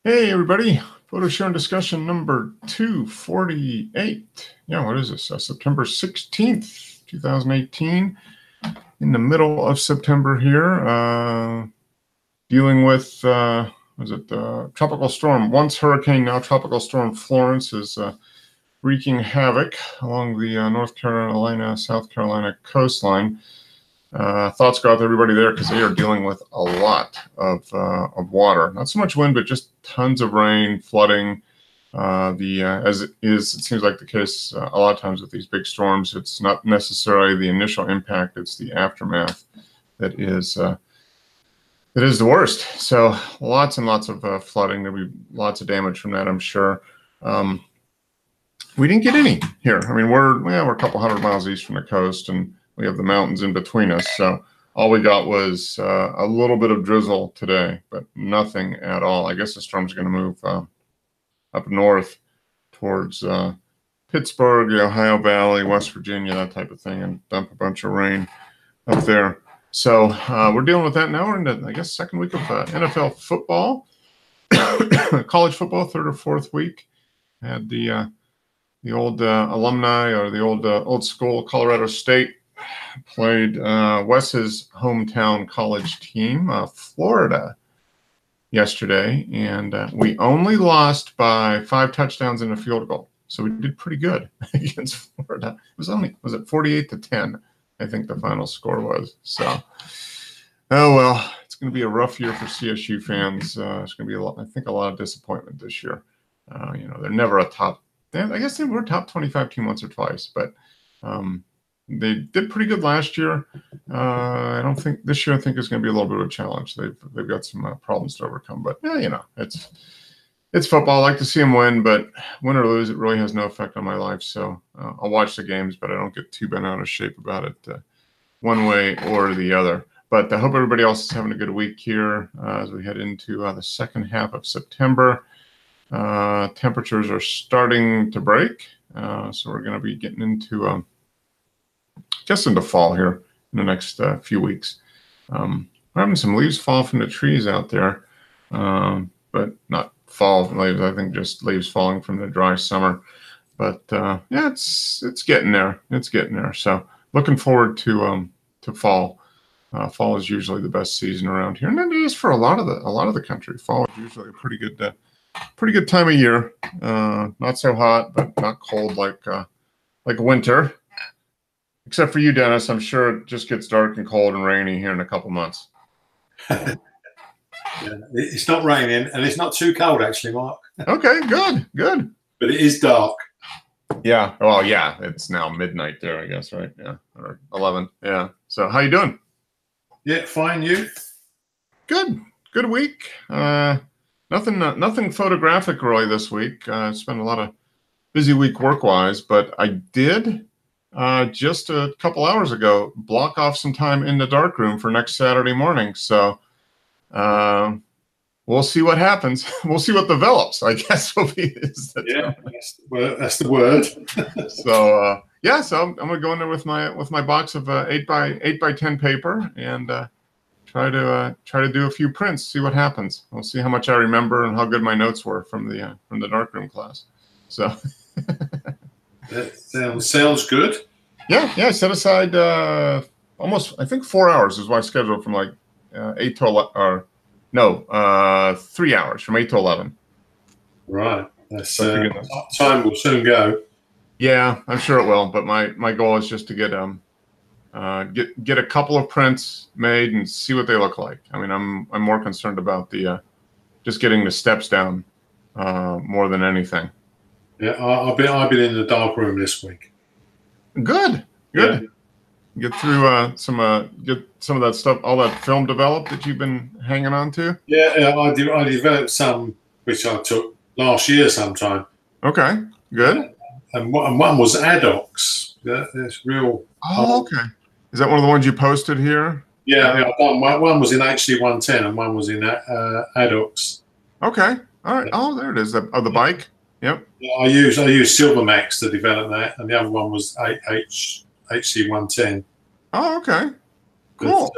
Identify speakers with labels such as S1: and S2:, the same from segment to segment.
S1: Hey everybody, photo sharing discussion number 248. Yeah, what is this? September 16th, 2018. In the middle of September here, dealing with, tropical storm. Once hurricane, now tropical storm Florence is wreaking havoc along the North Carolina, South Carolina coastline. Thoughts go out to everybody there because they are dealing with a lot of water. Not so much wind, but just tons of rain, flooding. As it seems like the case a lot of times with these big storms, it's not necessarily the initial impact; it's the aftermath that is the worst. So lots and lots of flooding. There'll be lots of damage from that, I'm sure. We didn't get any here. I mean, we're a couple hundred miles east from the coast, and we have the mountains in between us. So all we got was a little bit of drizzle today, but nothing at all. I guess the storm's going to move up north towards Pittsburgh, the Ohio Valley, West Virginia, that type of thing, and dump a bunch of rain up there. So we're dealing with that now. We're in the, I guess, second week of NFL football, college football, third or fourth week. Had the old alumni, or the old school Colorado State, played Wes's hometown college team, Florida, yesterday, and we only lost by 5 touchdowns and a field goal. So we did pretty good against Florida. Was it 48-10? I think the final score was. So, oh well, it's going to be a rough year for CSU fans. It's going to be a lot of disappointment this year. They're never a top. I guess they were top 25 team once or twice, but they did pretty good last year. I don't think this year. I think is going to be a little bit of a challenge. They've got some problems to overcome, but yeah, it's football. I like to see them win, but win or lose, it really has no effect on my life. So I'll watch the games, but I don't get too bent out of shape about it one way or the other. But I hope everybody else is having a good week here as we head into the second half of September. Temperatures are starting to break, so we're going to be getting into into fall here in the next few weeks. We're having some leaves fall from the trees out there, but not fall leaves. I think just leaves falling from the dry summer. But yeah, it's getting there. It's getting there. So looking forward to fall. Fall is usually the best season around here, and it is for a lot of the country. Fall is usually a pretty good time of year. Not so hot, but not cold like winter. Except for you, Dennis. I'm sure it just gets dark and cold and rainy here in a couple months.
S2: Yeah, it's not raining, and it's not too cold, actually, Mark.
S1: Okay, good.
S2: But it is dark.
S1: Yeah. Well, yeah. It's now midnight there, I guess, right? Yeah, or 11. Yeah. So, how you doing?
S2: Yeah, fine. You?
S1: Good week. Nothing photographic really this week. Spent a lot of busy week work-wise, but I did just a couple hours ago block off some time in the darkroom for next Saturday morning. So we'll see what happens. We'll see what develops, I guess. That's
S2: the word.
S1: So yeah, so I'm gonna go in there with my box of 8 by 10 paper and try to do a few prints, see what happens. We'll see how much I remember and how good my notes were from the darkroom class. So
S2: that sounds good.
S1: Yeah. I set aside almost, I think 4 hours is what I scheduled from like 8 to 11, or no, 3 hours from 8 to 11.
S2: Right. That's time will soon go.
S1: Yeah, I'm sure it will. But my goal is just to get a couple of prints made and see what they look like. I mean, I'm more concerned about the just getting the steps down more than anything.
S2: Yeah, I've been in the dark room this week.
S1: Good.
S2: Yeah.
S1: Get through get some of that stuff, all that film developed that you've been hanging on to.
S2: Yeah, I developed some which I took last year sometime.
S1: Okay, good.
S2: And one was Adox. That's real.
S1: Oh, okay. Is that one of the ones you posted here?
S2: Yeah. One was in HC110 and one was in Adox.
S1: Okay. All right. Oh, there it is. The bike. Yep.
S2: Yeah, I used Silvermax to develop that, and the other one was HC110.
S1: Oh, okay. Cool.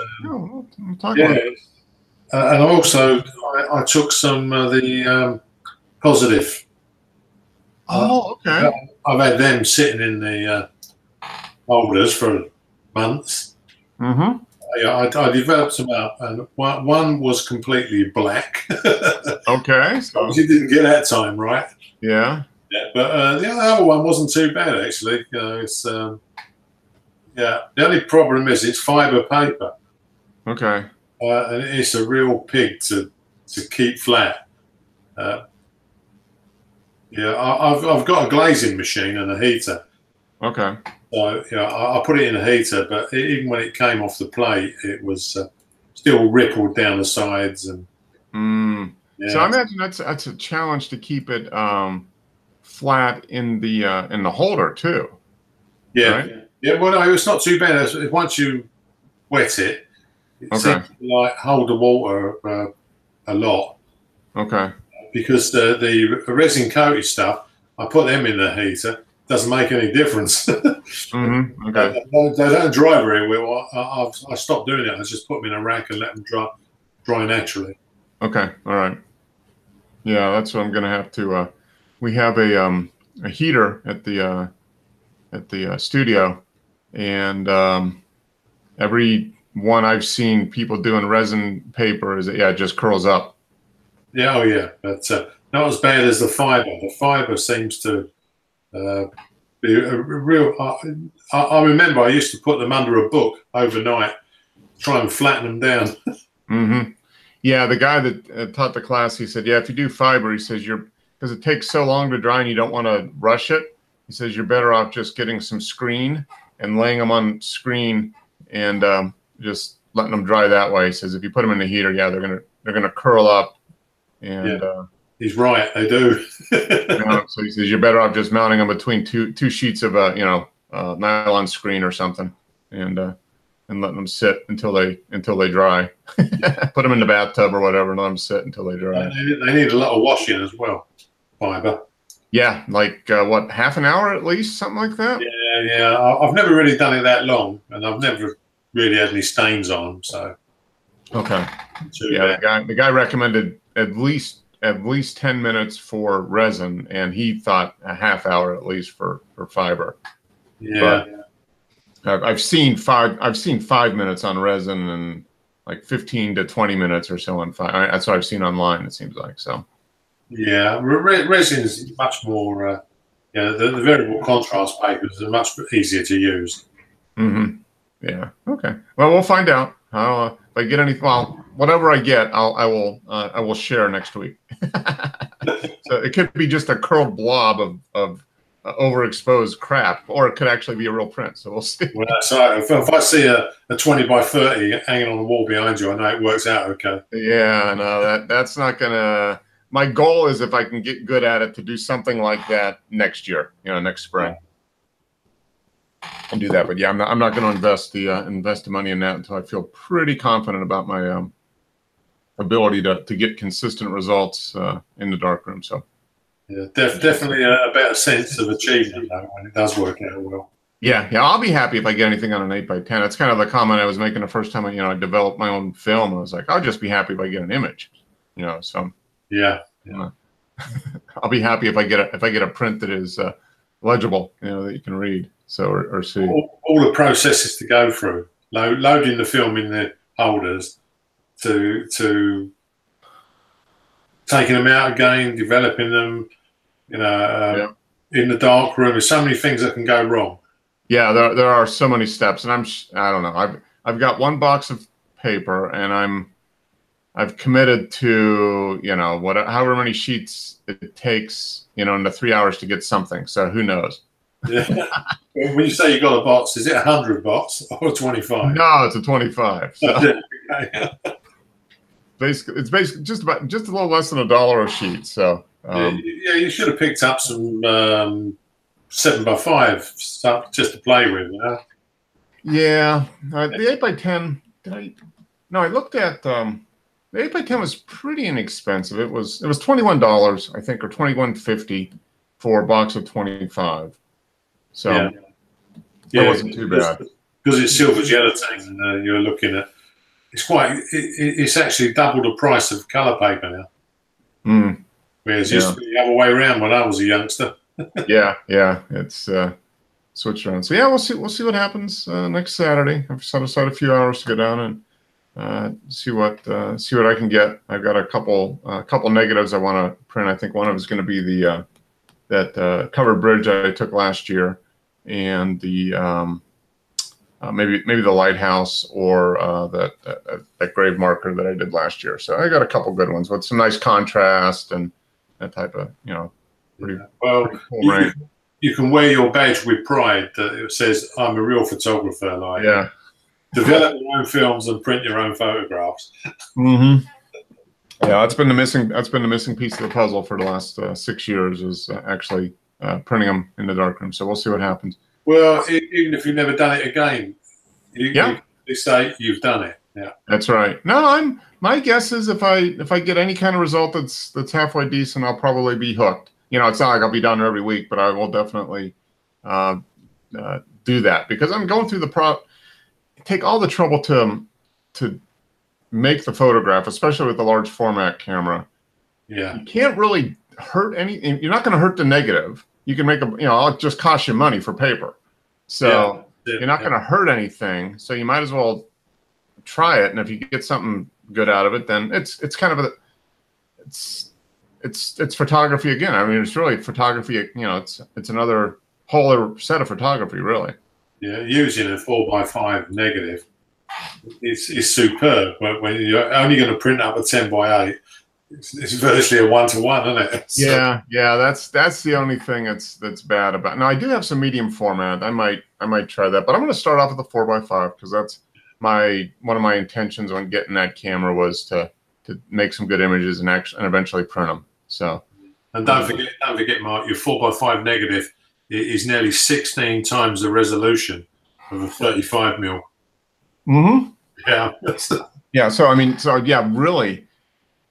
S2: But, and also I took some of the Positive.
S1: Oh, okay.
S2: I've had them sitting in the holders for months.
S1: Mm-hmm.
S2: Yeah, I developed them up, and one was completely black.
S1: Okay. So
S2: Obviously, didn't get that time right.
S1: yeah.
S2: Yeah, but the other one wasn't too bad actually. You know, it's yeah. The only problem is it's fibre paper,
S1: Okay.
S2: and it's a real pig to keep flat. Yeah, I've got a glazing machine and a heater.
S1: Okay.
S2: So yeah, I put it in a heater, but even when it came off the plate, it was still rippled down the sides and. Yeah.
S1: So I imagine that's a challenge to keep it flat in the holder too.
S2: Yeah,
S1: right?
S2: yeah. Well, no, it's not too bad. Once you wet it, it seems to like hold the water a lot.
S1: Okay.
S2: Because the resin coated stuff, I put them in the heater. Doesn't make any difference.
S1: Mm-hmm. Okay.
S2: They don't dry very well. I stopped doing it. I just put them in a rack and let them dry naturally.
S1: Okay. All right. Yeah, that's what I'm gonna have to. We have a heater at the studio, and every one I've seen people doing resin paper is it just curls up.
S2: Yeah, oh yeah, but not as bad as the fibre. The fibre seems to be a real. I remember I used to put them under a book overnight, try and flatten them down.
S1: Mm-hmm. Yeah, the guy that taught the class, he said, yeah, if you do fiber, he says because it takes so long to dry and you don't want to rush it. He says you're better off just getting some screen and laying them on screen and just letting them dry that way. He says if you put them in the heater, yeah, they're gonna curl up. And
S2: he's right, they do.
S1: So he says you're better off just mounting them between two sheets of nylon screen or something, and letting them sit until they dry. Put them in the bathtub or whatever, and let them sit until they dry.
S2: They need a lot of washing as well. Fiber.
S1: Yeah, like what, half an hour at least, something like that.
S2: Yeah. I've never really done it that long, and I've never really had any stains on them. So.
S1: Okay. Yeah, the guy recommended at least 10 minutes for resin, and he thought a half hour at least for fiber.
S2: Yeah.
S1: But I've seen 5 minutes on resin and like 15 to 20 minutes or so on fiber. That's what I've seen online, it seems like. So.
S2: Yeah, resin is much more. The variable contrast papers are much easier to use.
S1: Mm-hmm. Yeah. Okay. Well, we'll find out. If I get whatever I get, I will share next week. So it could be just a curled blob of overexposed crap, or it could actually be a real print. So we'll see.
S2: Well, so if I see a 20 by 30 hanging on the wall behind you, I know it works out okay.
S1: Yeah. No, that's not gonna. My goal is if I can get good at it to do something like that next year. Next spring. And do that, but yeah, I'm not going to invest the money in that until I feel pretty confident about my ability to get consistent results in the darkroom. So
S2: yeah, definitely a better sense of achievement though when it does work out well.
S1: Yeah, I'll be happy if I get anything on an 8x10. That's kind of the comment I was making the first time I developed my own film. I was like, I'll just be happy if I get an image, So
S2: yeah.
S1: I'll be happy if I get a print that is legible, that you can read. So or see
S2: all the processes to go through, loading the film in the holders, to taking them out again, developing them, in the dark room. There's so many things that can go wrong.
S1: Yeah, there are so many steps, and I don't know. I've got one box of paper, and I've committed to however many sheets it takes in the 3 hours to get something. So who knows?
S2: Yeah. When you say you got a box, is it 100 box or 25?
S1: No, it's a 25. So.
S2: Okay.
S1: It's basically just a little less than $1 a sheet. So
S2: you should have picked up some 7x5 stuff just to play with.
S1: Yeah, the 8x10. I looked at the 8x10 was pretty inexpensive. It was $21, I think, or $21.50 for a box of 25. So it wasn't too bad.
S2: Because it's silver gelatin, and you're looking at it's actually double the price of colour paper now.
S1: Mm,
S2: Whereas it
S1: yeah.
S2: used to be the other way around when I was a youngster.
S1: Yeah, yeah, it's switched around. So yeah, we'll see what happens next Saturday. I've set aside a few hours to go down and see what I can get. I've got a couple negatives I want to print. I think one of them is going to be the that covered bridge I took last year, and the maybe the lighthouse or that grave marker that I did last year. So I got a couple good ones with some nice contrast and that type of pretty,
S2: well.
S1: pretty cool range.
S2: You can wear your badge with pride that it says, "I'm a real photographer." Like,
S1: Yeah.
S2: Develop your own films and print your own photographs.
S1: Mm-hmm. Yeah, that's been the missing piece of the puzzle for the last 6 years is actually printing them in the darkroom. So we'll see what happens.
S2: Well, even if you've never done it again, you say you've done it. Yeah,
S1: that's right. No, my guess is if I get any kind of result that's halfway decent, I'll probably be hooked. It's not like I'll be done every week, but I will definitely do that because I'm going through take all the trouble to make the photograph, especially with the large format camera.
S2: Yeah,
S1: you can't really hurt you're not going to hurt the negative. You can make it'll just cost you money for paper. So you're not going to hurt anything. So you might as well try it. And if you get something good out of it, then it's kind of it's photography again. I mean, it's really photography. It's another whole other set of photography, really.
S2: Yeah, using a 4x5 negative is superb. When you're only going to print up a 10x8, it's virtually a 1-to-1, isn't it? So,
S1: yeah. That's the only thing that's bad about it. Now I do have some medium format. I might try that, but I'm going to start off with the 4x5 because that's one of my intentions on getting that camera was to make some good images and eventually print them. So,
S2: and don't forget, Mark, your 4x5 negative is nearly 16 times the resolution of a 35mm.
S1: Mm-hmm.
S2: Yeah.
S1: Yeah. So yeah, really,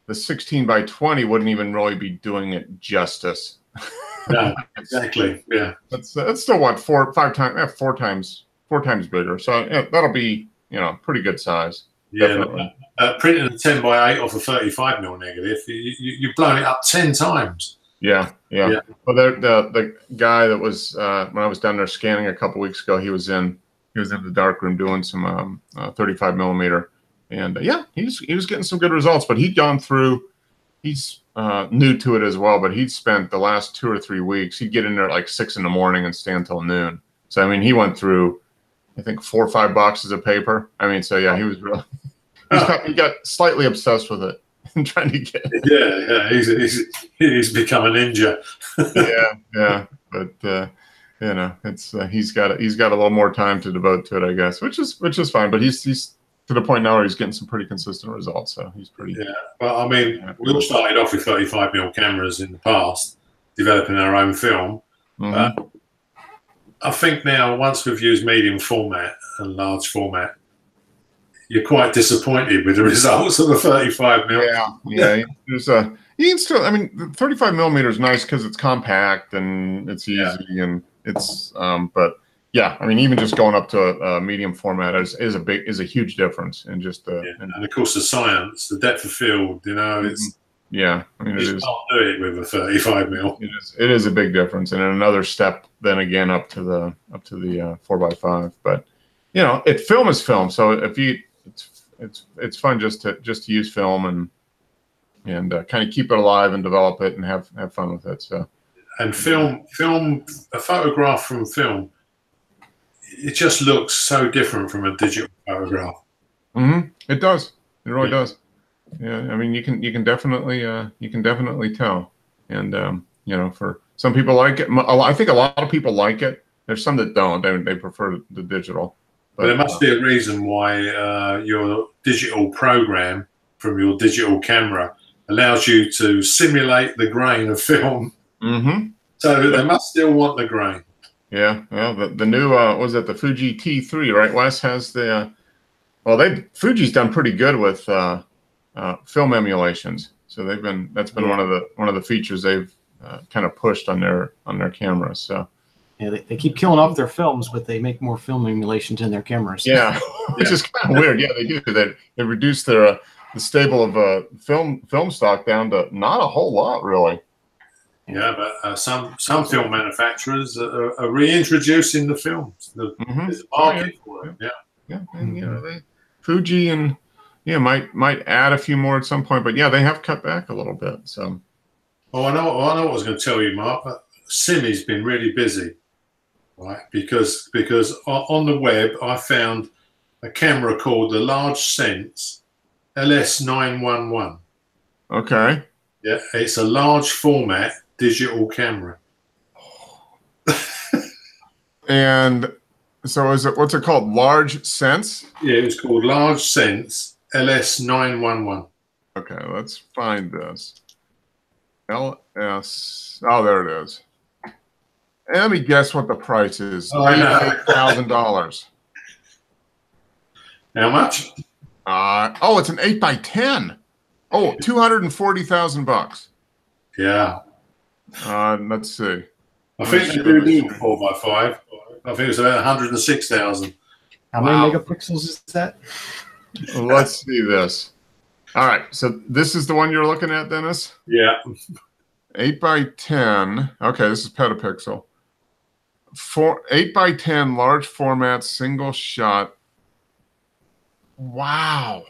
S1: the 16x20 wouldn't even really be doing it justice.
S2: No, exactly. Yeah.
S1: That's still what four times bigger. So that'll be pretty good size.
S2: Yeah. Printing a 10x8 off a 35mm negative, you've blown it up 10 times.
S1: Yeah. Well, the guy that was when I was down there scanning a couple weeks ago, he was in the darkroom doing some 35mm, and he was getting some good results. But he'd gone through. He's new to it as well, but he'd spent the last 2 or 3 weeks. He'd get in there at like 6 in the morning and stay until noon. So I mean, he went through, I think 4 or 5 boxes of paper. I mean, so yeah, he was really he got slightly obsessed with it and trying to get.
S2: Yeah, he's become a ninja.
S1: yeah, but it's he's got a little more time to devote to it, I guess, which is fine. But he's to the point now where he's getting some pretty consistent results. So he's pretty.
S2: Yeah, well, I mean, we all started off with 35mm cameras in the past, developing our own film.
S1: Mm-hmm.
S2: I think now, once we've used medium format and large format, you're quite disappointed with the results of a 35mm.
S1: Yeah. There's you can still. I mean, the 35mm is nice because it's compact and it's easy and it's. But yeah, I mean, even just going up to a medium format is a huge difference in just
S2: and of course the science, the depth of field. It's.
S1: Yeah, I mean,
S2: you can't do it with a 35mm.
S1: It is a big difference, and another step then again up to the 4x5. But film is film, so if it's fun just to use film and kind of keep it alive and develop it and have fun with it. So,
S2: and film a photograph from film, it just looks so different from a digital photograph.
S1: Mm-hmm. It does. It really does. Yeah, I mean, you can definitely tell, and for some people like it. I think a lot of people like it. There's some that don't. They prefer the digital.
S2: But there must be a reason why your digital program from your digital camera allows you to simulate the grain of film.
S1: Mm-hmm.
S2: So they must still want the grain.
S1: Yeah. Well, the new was it the Fuji T3, right? Wes has the. Fuji's done pretty good with film emulations. So that's been one of the features they've kind of pushed on their cameras. So
S3: Yeah, they keep killing off their films, but they make more film emulations in their cameras.
S1: Yeah, which is kind of weird. Yeah, they do. They reduce their the stable of film stock down to not a whole lot, really.
S2: Yeah, but some film manufacturers are reintroducing the films. There's a market for it. Yeah,
S1: yeah, and you know, Fuji and might add a few more at some point, but yeah, they have cut back a little bit. So,
S2: I know what I was going to tell you, Mark. But Simi's been really busy, right? Because on the web I found a camera called the Large Sense LS911.
S1: Okay.
S2: Yeah, it's a large format digital camera.
S1: And so what's it called? Large Sense?
S2: Yeah, it's called Large Sense LS911.
S1: Okay, let's find this. LS. Oh, there it is. And let me guess what the price is.
S2: Oh, I know.
S1: $8,000.
S2: How much?
S1: Oh, it's an 8x10. Oh, $240,000.
S2: Yeah.
S1: Let's see.
S2: I think they do 4x5. I think it's about 106,000.
S3: How many megapixels is that?
S1: Let's see this. All right, so this is the one you're looking at, Dennis?
S2: Yeah.
S1: 8x10. Okay, this is petapixel. 8x10 large format single shot. Wow.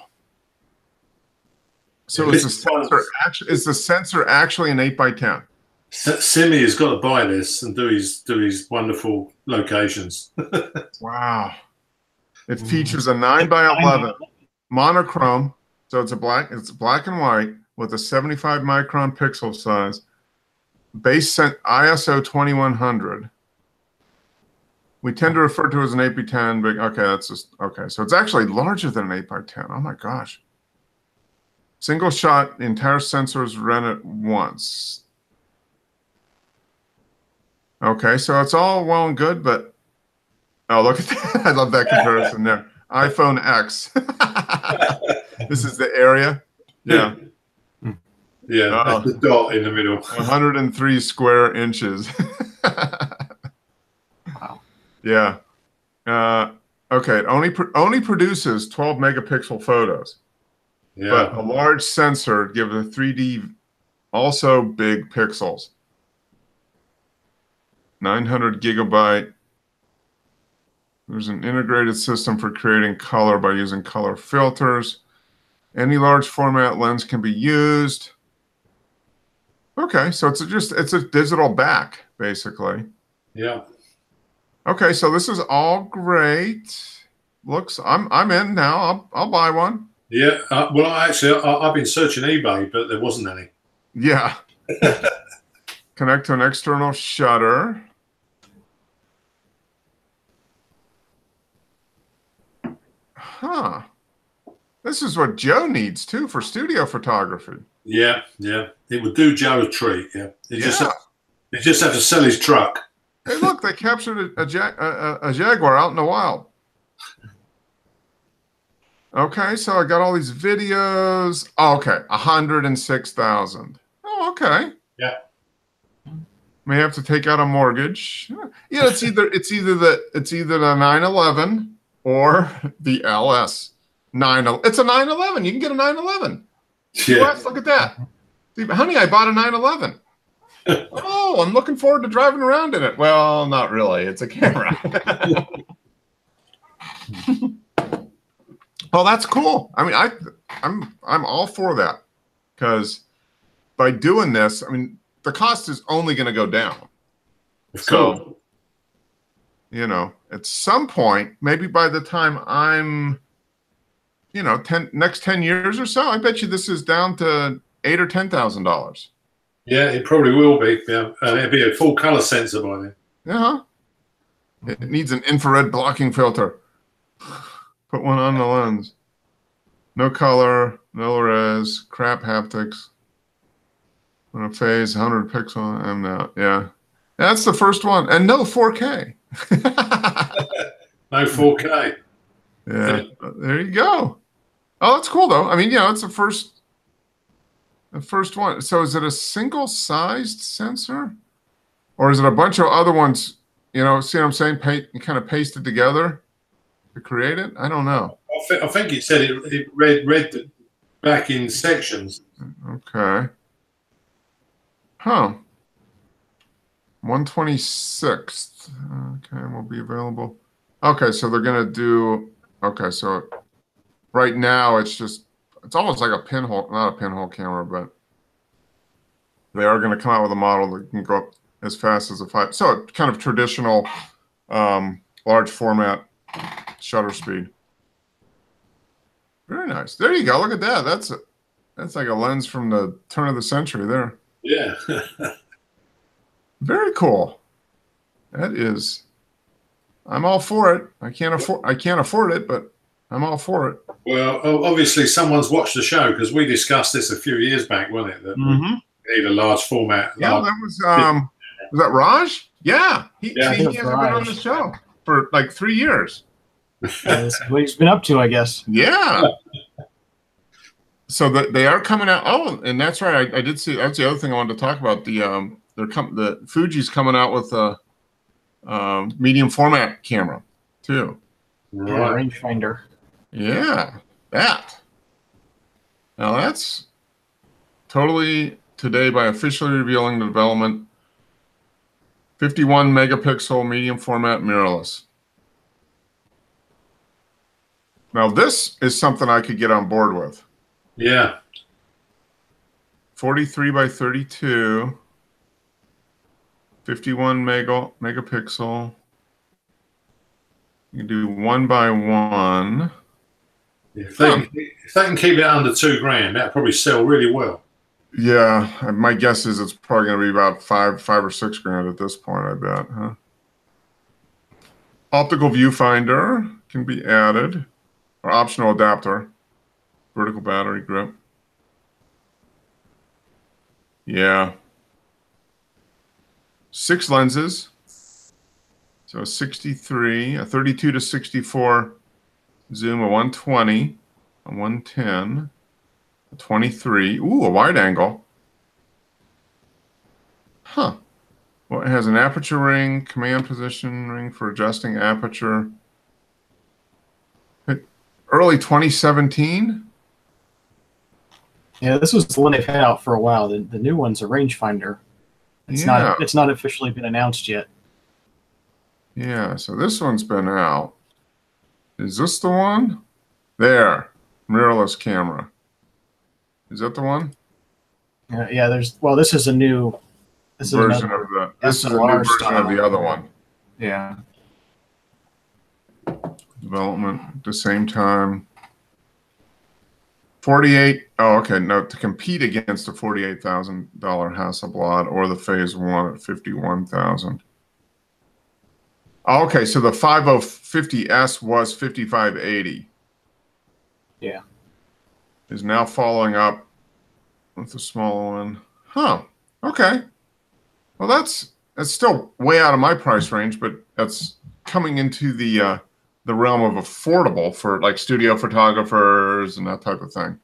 S1: So is the sensor actually an 8x10?
S2: Simi has got to buy this and do his wonderful locations.
S1: Wow. It features a 9x11 monochrome, so it's black and white with a 75 micron pixel size. Base ISO 2100. We tend to refer to it as an 8x10, but okay, that's just okay. So it's actually larger than an 8x10. Oh my gosh. Single shot, the entire sensor is run at once. Okay, so it's all well and good, but oh, look at that. I love that comparison there. iPhone X. This is the area. Yeah.
S2: Yeah, the dot in the middle.
S1: 103 square inches.
S3: Wow.
S1: Yeah. Okay, it only produces 12 megapixel photos.
S2: Yeah.
S1: But a large sensor gives a 3D also big pixels. 900 gigabyte. There's an integrated system for creating color by using color filters. Any large format lens can be used. Okay, so it's a digital back, basically.
S2: Yeah.
S1: Okay, so this is all great. Looks, I'm in now. I'll buy one.
S2: Yeah. Well, I've been searching eBay, but there wasn't any.
S1: Yeah. Connect to an external shutter. Huh. This is what Joe needs too for studio photography.
S2: Yeah, yeah. It would do Joe a treat. Yeah. He just have to sell his truck.
S1: Hey, look, they captured a jaguar out in the wild. Okay, so I got all these videos. Oh, okay, 106,000. Oh, okay.
S2: Yeah.
S1: May have to take out a mortgage. Yeah, it's either the 911 or the LS 911. It's a 911. You can get a 911.
S2: Yeah.
S1: What? Look at that. Honey, I bought a 911. Oh, I'm looking forward to driving around in it. Well, not really. It's a camera. Well, that's cool. I mean, I'm all for that because by doing this, I mean, the cost is only going to go down.
S2: So,
S1: you know, at some point, maybe by the time I'm, you know, next 10 years or so, I bet you this is down to $8,000 or $10,000.
S2: yeah, it probably will be. Yeah, and it'll be a full color sensor by then.
S1: Yeah. It needs an infrared blocking filter. Put one on the lens. No color, no res, crap haptics. On a phase, 100 pixel. I'm out. Yeah. That's the first one. And no 4K.
S2: No 4K.
S1: Yeah. There you go. Oh, that's cool though. I mean, yeah, it's the first one. So is it a single sized sensor? Or is it a bunch of other ones, You know, see what I'm saying? You kind of paste it together to create it. I don't know.
S2: I think it said it read back in sections.
S1: Okay. Huh. 126th. Okay, will be available. Okay, so they're gonna do. Okay, so right now it's almost like a pinhole, not a pinhole camera, but they are going to come out with a model that can go up as fast as a 5. So kind of traditional large format shutter speed. Very nice. There you go. Look at that. That's like a lens from the turn of the century there.
S2: Yeah.
S1: Very cool. That is. I'm all for it. I can't afford it, but I'm all for it.
S2: Well, obviously someone's watched the show because we discussed this a few years back, wasn't it? That we need a large format.
S1: Yeah, that was that Raj? Yeah, he hasn't been on the show for like 3 years.
S3: That's what he's been up to, I guess.
S1: Yeah. So they are coming out. Oh, and that's right. I did see. That's the other thing I wanted to talk about. The Fuji's coming out with a medium format camera too.
S3: Right. Yeah, rangefinder.
S1: Yeah, that. Now that's totally today by officially revealing the development 51 megapixel medium format mirrorless. Now this is something I could get on board with.
S2: Yeah.
S1: 43 by 32, 51 megapixel. You can do 1 by 1.
S2: If they can keep it under $2,000, that'll probably sell really well.
S1: Yeah, my guess is it's probably going to be about five or $6,000 at this point. I bet, huh? Optical viewfinder can be added, or optional adapter, vertical battery grip. Yeah, 6 lenses. So a 63, a 32 to 64 zoom, a 120, a 110, a 23. Ooh, a wide angle. Huh. Well, it has an aperture ring, command position ring for adjusting aperture. Early 2017.
S3: Yeah, this was the one they've had out for a while. The new one's a rangefinder. It's not officially been announced yet.
S1: Yeah, so this one's been out. Is this the one? There, mirrorless camera. Is that the one?
S3: Yeah, this is a new
S1: version of the. This is a new version of the other one.
S3: Yeah.
S1: Development at the same time. 48. Oh, okay. No, to compete against a $48,000 Hasselblad or the Phase 1 at $51,000. Okay, so the 5050S was 5580.
S3: Yeah.
S1: Is now following up with the smaller one. Huh. Okay. Well, that's still way out of my price range, but that's coming into the realm of affordable for like studio photographers and that type of thing.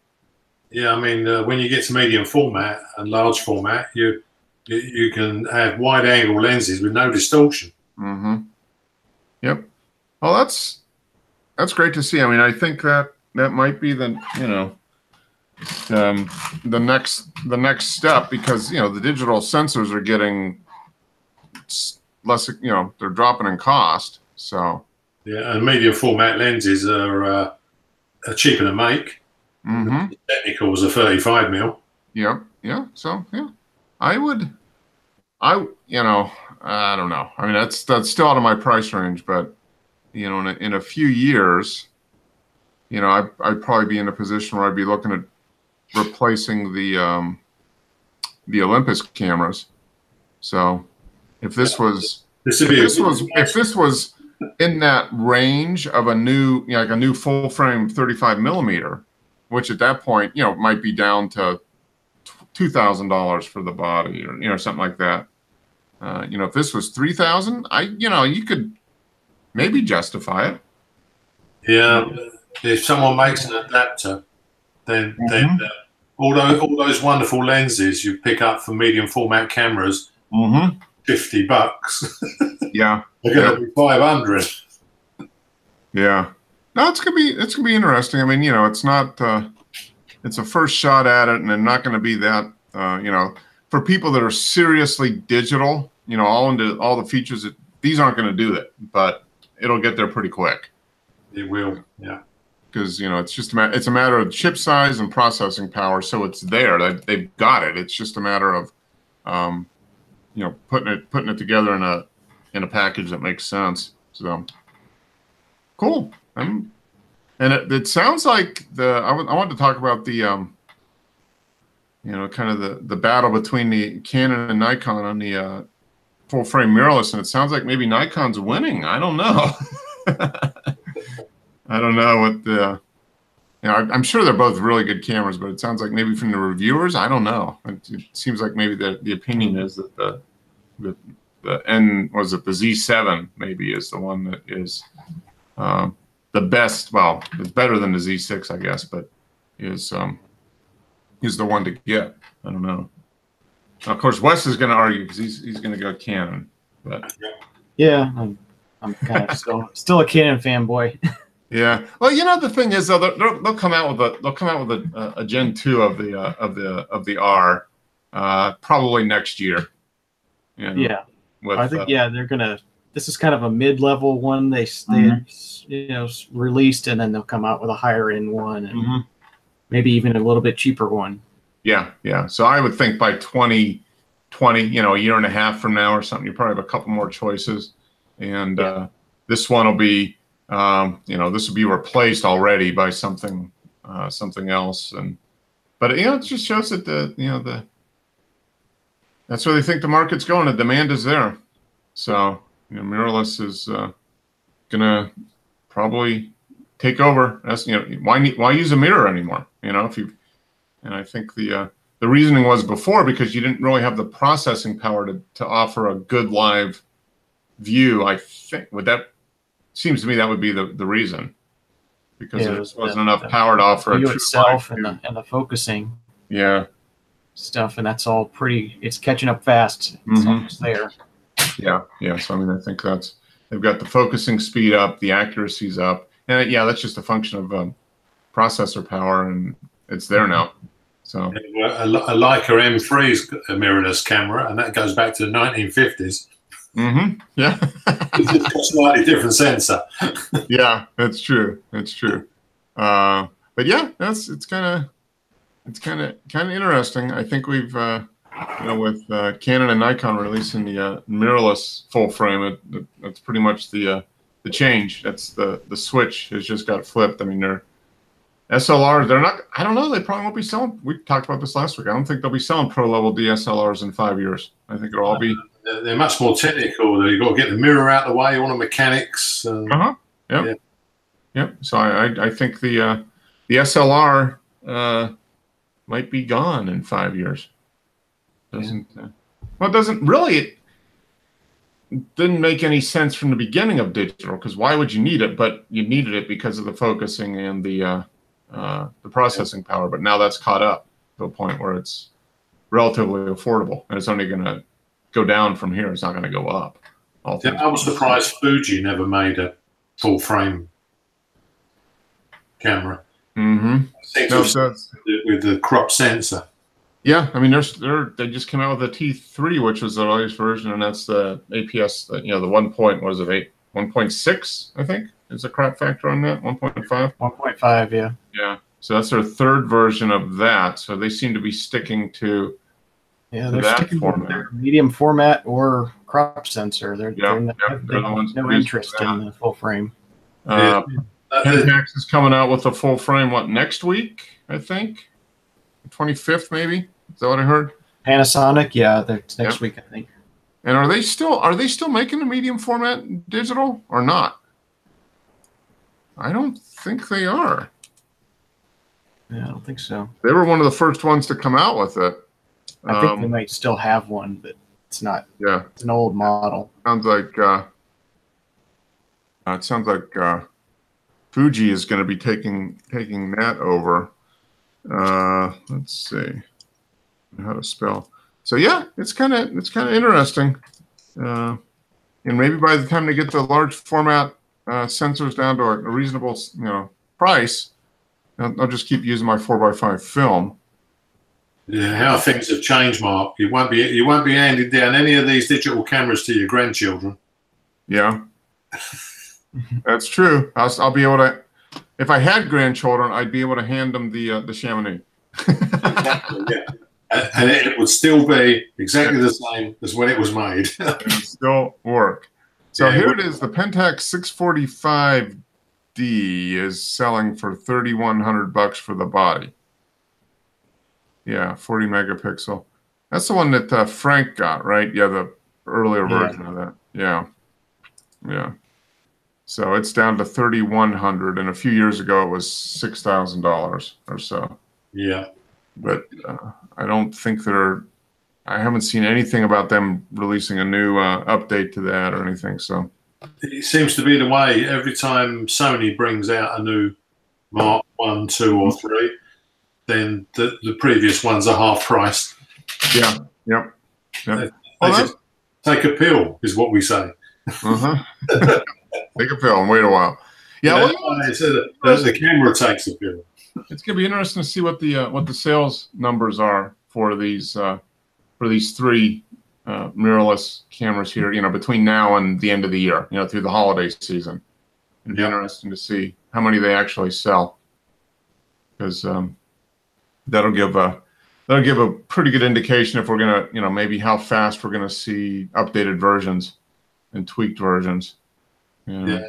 S2: Yeah, I mean, when you get to medium format and large format, you can have wide angle lenses with no distortion.
S1: Mm-hmm. Yep. Well, that's great to see. I mean, I think that might be the next step, because the digital sensors are getting less. They're dropping in cost. So
S2: yeah, and medium format lenses are cheaper to make.
S1: Mm-hmm.
S2: The technicals are 35 mil.
S1: Yep. Yeah. So yeah, I don't know. I mean, that's still out of my price range, but in a few years, I'd probably be in a position where I'd be looking at replacing the Olympus cameras. So if this was in that range of a new, like a new full frame 35 millimeter, which at that point, might be down to $2,000 for the body, or something like that. If this was $3,000, you could maybe justify it.
S2: Yeah, if someone makes an adapter, then all those wonderful lenses you pick up for medium format cameras,
S1: mm-hmm.
S2: $50.
S1: Yeah.
S2: They're going to be 500.
S1: Yeah. No, it's gonna be interesting. I mean, you know, it's not it's a first shot at it, and they're not going to be that you know, for people that are seriously digital, you know, all into all the features that these aren't going to do that, but it'll get there pretty quick.
S2: It will, yeah.
S1: Because you know, it's just it's a matter of chip size and processing power, so it's there. They've got it. It's just a matter of you know, putting it together in a package that makes sense. So cool. And it sounds like I wanted to talk about the you know, kind of the battle between the Canon and Nikon on the full frame mirrorless, and it sounds like maybe Nikon's winning. I don't know. I don't know what the, you know, I'm sure they're both really good cameras, but it sounds like maybe from the reviewers, I don't know. It seems like maybe the opinion is that the the Z7 maybe is the one that is the best. Well, it's better than the Z6, I guess, but is the one to get. I don't know. Of course, Wes is going to argue because he's going to go Canon, but
S3: yeah, I'm kind of still a Canon fanboy.
S1: Yeah. Well, you know, the thing is, though, they'll come out with a Gen 2 of the R, probably next year. You know,
S3: yeah.
S1: With,
S3: I think they're gonna. This is kind of a mid-level one. They you know, released, and then they'll come out with a higher end one, and maybe even a little bit cheaper one.
S1: Yeah, yeah. So I would think by 2020, you know, a year and a half from now or something, you probably have a couple more choices, and this one will be. You know, this will be replaced already by something else, but you know, it just shows that that's where they think the market's going. The demand is there, so you know, mirrorless is gonna probably take over. That's, you know, why use a mirror anymore? You know, and I think the reasoning was before because you didn't really have the processing power to offer a good live view. I think seems to me that would be the reason, because there wasn't enough power to offer a true
S3: itself and the focusing stuff, and that's all it's catching up fast. It's almost there.
S1: Yeah. So I mean, I think they've got the focusing speed up, the accuracy's up, and that's just a function of processor power, and it's there now. So
S2: a Leica M3 is a mirrorless camera, and that goes back to the 1950s.
S1: Yeah.
S2: It's a slightly different sensor.
S1: Yeah, that's true. That's true. But yeah, it's kind of interesting. I think we've you know, with Canon and Nikon releasing the mirrorless full frame, that's pretty much the change. That's the switch has just got flipped. I mean, they're SLRs. They're not. I don't know. They probably won't be selling. We talked about this last week. I don't think they'll be selling pro level DSLRs in 5 years. I think it'll all be.
S2: They're much more technical. You've got to get the mirror out of the way, all the mechanics.
S1: Yep. So I think the SLR might be gone in 5 years. Well, it doesn't really. It didn't make any sense from the beginning of digital, because why would you need it? But you needed it because of the focusing and the processing power. But now that's caught up to a point where it's relatively affordable, and it's only going to go down from here. It's not going to go up.
S2: I was surprised Fuji never made a full frame camera. With the crop sensor.
S1: Yeah, I mean, they just came out with the T3, which was the latest version, and that's the APS. The 1.6, I think, is the crop factor on that. 1.5.
S3: 1.5, yeah.
S1: Yeah. So that's their third version of that. So they seem to be sticking to.
S3: Yeah, they're sticking to their medium format or crop sensor. They're the ones no interest in the full frame.
S1: Pentax is coming out with a full frame. Next week? I think 25th, maybe. Is that what I heard?
S3: Panasonic, that's next week, I think.
S1: And are they still making the medium format digital or not? I don't think they are.
S3: Yeah, I don't think so.
S1: They were one of the first ones to come out with it.
S3: I think they might still have one, but it's not. Yeah, it's an old model.
S1: Sounds like Fuji is going to be taking that over. Let's see how to spell. So yeah, it's kind of interesting. and maybe by the time they get the large format sensors down to a reasonable, price, I'll just keep using my 4x5 film.
S2: Yeah, how things have changed, Mark. You won't be handing down any of these digital cameras to your grandchildren.
S1: Yeah, that's true. I'll be able to. If I had grandchildren, I'd be able to hand them the Chamonix.
S2: Exactly, yeah. And it would still be exactly the same as when it was made.
S1: It would still work. So
S2: Yeah,
S1: here it is. The Pentax 645D is selling for $3,100 for the body. Yeah, 40 megapixel. That's the one that Frank got, right? Yeah, the earlier version of that. Yeah, yeah. So it's down to $3,100, and a few years ago it was $6,000 or so.
S2: Yeah.
S1: But I don't think I haven't seen anything about them releasing a new update to that or anything. So
S2: it seems to be the way every time Sony brings out a new Mark 1, 2, or 3, then the previous ones are half price.
S1: Yeah. Yep.
S2: They just take a pill, is what we say.
S1: Take a pill and wait a while. Yeah.
S2: The camera takes a pill.
S1: It's gonna be interesting to see what the sales numbers are for these three mirrorless cameras here. Between now and the end of the year. Through the holiday season. It'd be interesting to see how many they actually sell, because that'll give a pretty good indication if we're gonna maybe how fast we're gonna see updated versions and tweaked versions.
S2: Yeah.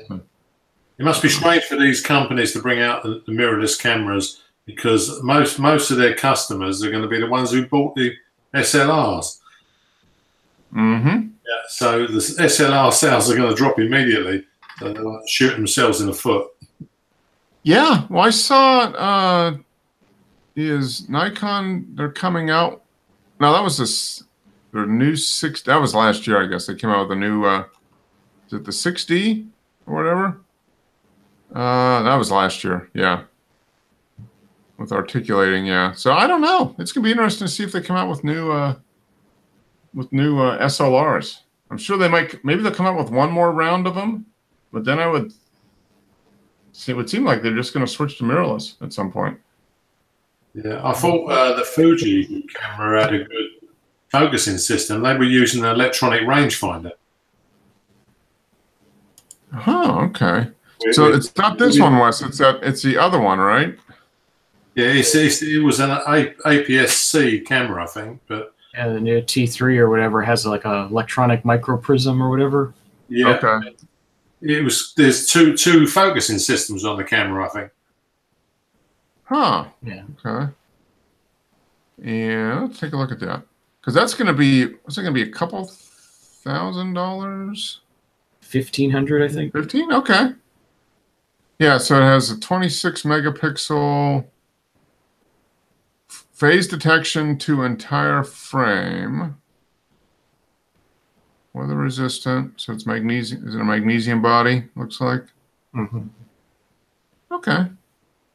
S2: It must be strange for these companies to bring out the mirrorless cameras, because most of their customers are going to be the ones who bought the SLRs.
S1: Mm-hmm.
S2: Yeah, so the SLR sales are going to drop immediately. So they'll shoot themselves in the foot.
S1: Yeah, well, I saw is Nikon, they're coming out. No, that was their new 6. That was last year, I guess. They came out with a new, is it the 6D or whatever? That was last year, yeah. With articulating, yeah. So I don't know. It's gonna be interesting to see if they come out with new SLRs. I'm sure they might. Maybe they'll come out with one more round of them, but then it would seem like they're just gonna switch to mirrorless at some point.
S2: Yeah, I thought the Fuji camera had a good focusing system. They were using an electronic rangefinder.
S1: Oh, okay. So it's not this one, Wes. It's the other one, right?
S2: Yeah, it was an APS-C camera, I think. But
S3: yeah, the new T3 or whatever has like a electronic microprism or whatever.
S2: Yeah.
S1: Okay.
S2: There's two focusing systems on the camera, I think.
S1: Huh.
S3: Yeah.
S1: Okay. Yeah, let's take a look at that. Because that's going to be, what's it going to be, a couple $1,000?
S3: 1,500, I think.
S1: 15? Okay. Yeah, so it has a 26 megapixel phase detection to entire frame. Weather resistant. So it's magnesium. Is it a magnesium body? Looks like.
S3: Mm-hmm.
S1: Okay.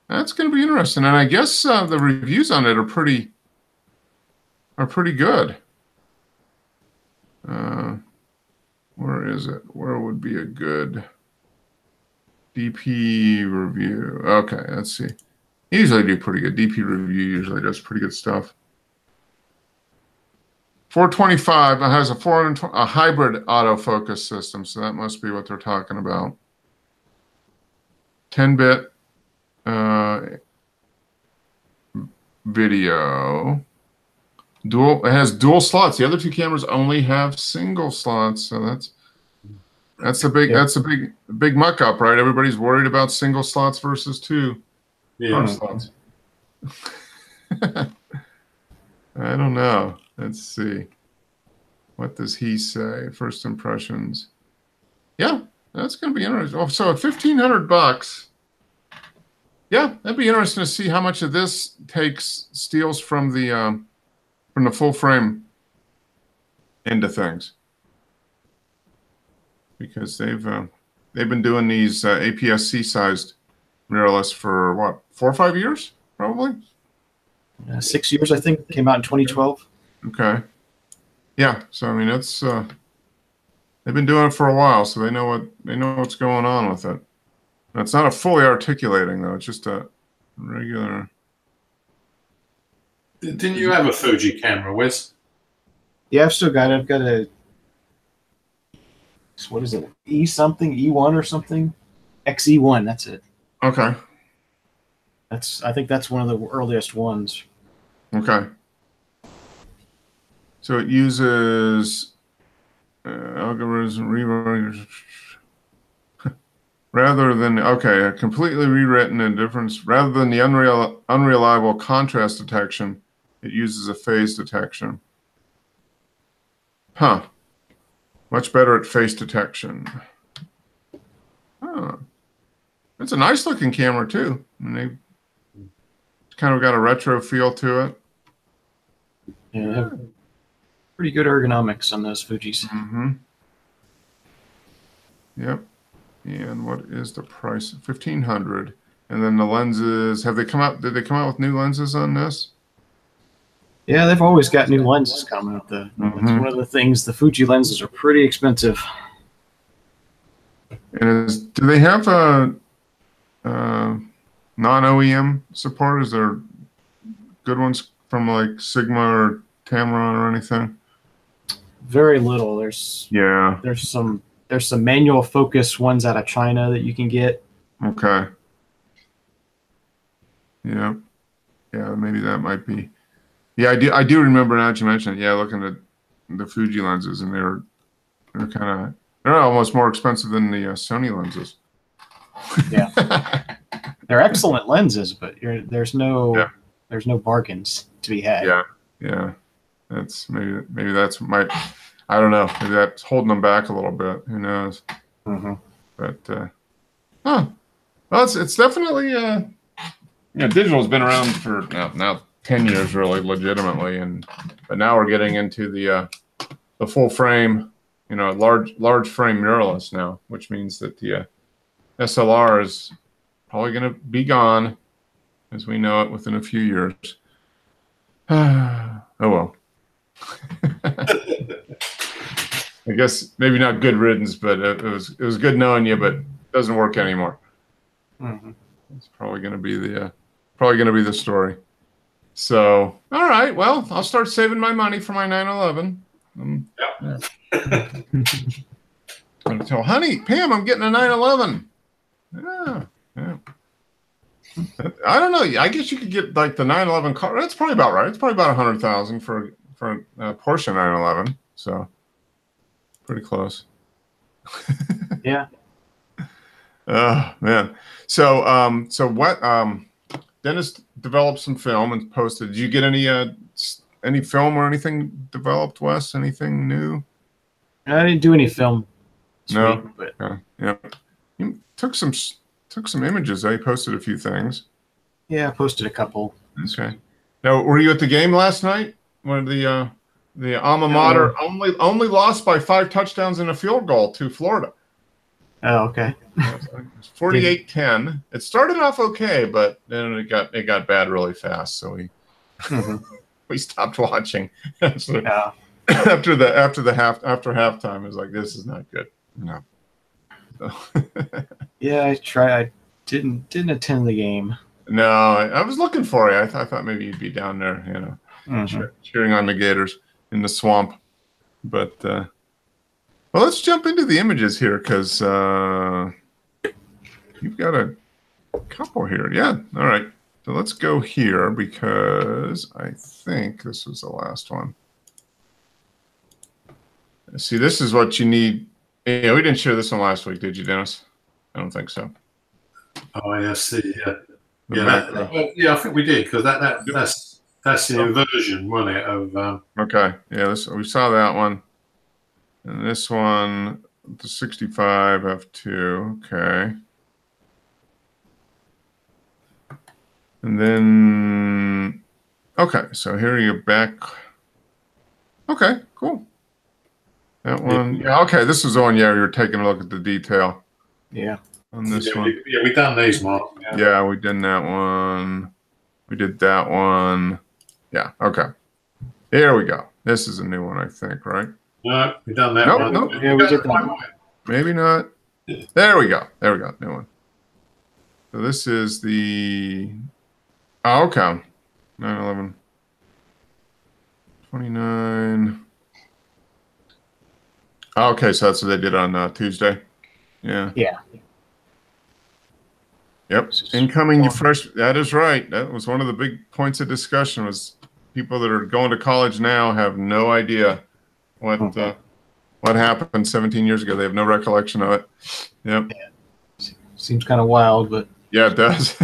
S1: That's going to be interesting. And I guess the reviews on it are pretty good. Where is it? Where would be a good DP review? Okay, let's see. Usually do pretty good. DP review usually does pretty good stuff. 425. It has a hybrid autofocus system, so that must be what they're talking about. 10-bit video. It has dual slots. The other two cameras only have single slots, so that's a big muck up, right? Everybody's worried about single slots versus two slots. I don't know. Let's see. What does he say? First impressions. Yeah, that's going to be interesting. Oh, so at $1,500. Yeah, that'd be interesting to see how much of this steals from the full frame end of things, because they've been doing these APS-C sized mirrorless for what, 4 or 5 years, probably.
S3: 6 years, I think. Came out in 2012.
S1: Okay. Yeah. So I mean, they've been doing it for a while, so they know what's going on with it. And it's not a fully articulating though; it's just a regular.
S2: Didn't you have a Fuji camera, Wes?
S3: Yeah, I've still got it. I've got a, what is it? E something, E1 or something? XE1, that's it.
S1: Okay.
S3: I think that's one of the earliest ones.
S1: Okay. So it uses algorithm rewriters rather than completely rewritten in difference rather than the unreliable contrast detection. It uses a phase detection. Huh. Much better at phase detection. Huh. It's a nice looking camera too. And they kind of got a retro feel to it.
S3: Yeah, they have pretty good ergonomics on those Fujis.
S1: Mm-hmm. Yep. And what is the price? $1,500. And then the lenses. Did they come out with new lenses on this?
S3: Yeah, they've always got new lenses coming up. That's one of the things. The Fuji lenses are pretty expensive.
S1: And do they have a non-OEM support? Is there good ones from like Sigma or Tamron or anything?
S3: Very little. There's some manual focus ones out of China that you can get.
S1: Okay. Yeah. Yeah, maybe that might be. Yeah, I do remember now that you mentioned it. Yeah, looking at the Fuji lenses, and they're almost more expensive than the Sony lenses.
S3: Yeah. They're excellent lenses, but there's no bargains to be had.
S1: Yeah. That's maybe that's I don't know. Maybe that's holding them back a little bit. Who knows?
S3: Mm-hmm.
S1: But well, it's definitely digital's been around for now 10 years really legitimately, but now we're getting into the full frame, large frame mirrorless now, which means that the SLR is probably going to be gone as we know it within a few years. Oh well. I guess maybe not good riddance, but it was good knowing you, but it doesn't work anymore.
S3: Mm-hmm.
S1: It's probably going to be the story. So, all right, well, I'll start saving my money for my 911. I'm going to tell honey, Pam, I'm getting a 911. Yeah. I don't know. I guess you could get like the 911 car. That's probably about right. It's probably about 100,000 for a Porsche 911. So pretty close.
S3: Yeah.
S1: Oh man. So what? Dennis developed some film and posted. Did you get any film or anything developed, Wes? Anything new?
S3: I didn't do any film.
S1: No.
S3: But
S1: Yeah. He took some images. He posted a few things.
S3: yeah, I posted a couple.
S1: Okay. Now, were you at the game last night? When the alma mater only lost by 5 touchdowns and a field goal to Florida.
S3: Oh, okay.
S1: It's 48-10. It started off okay, but then it got bad really fast. So we stopped watching. So
S3: Yeah.
S1: after halftime, it was like, this is not good. No. So
S3: Yeah, I didn't attend the game.
S1: no, I was looking for you. I thought maybe you'd be down there, cheering on the Gators in the swamp. But well, let's jump into the images here because you've got a couple here. Yeah, all right. So let's go here because I think this was the last one. See, this is what you need. Yeah, we didn't share this one last week, did you, Dennis? I don't think so.
S2: Oh, yeah, see, yeah, I think we did because that's the inversion, wasn't it? Of
S1: okay, yeah, we saw that one, and this one, the 65 f2. Okay, and then so here you go back. Okay, cool. That one, yeah. Okay, this is the one. Yeah, you're taking a look at the detail.
S3: Yeah.
S1: On this one.
S2: We done these, Mark.
S1: Yeah, we did that one. We did that one. Yeah, okay. Here we go. This is a new one, I think, right?
S2: No, we've done that
S1: Nope,
S2: one.
S1: nope.
S3: Yeah, we did that one.
S1: Maybe not. There we go. There we go. New one. So this is the okay. 9/11. 29. Okay, so that's what they did on Tuesday. Yeah.
S3: Yeah.
S1: Yep. Incoming fresh. That is right. That was one of the big points of discussion. Was people that are going to college now have no idea what happened 17 years ago. They have no recollection of it. Yep.
S3: Seems kind of wild, but
S1: Yeah, it does.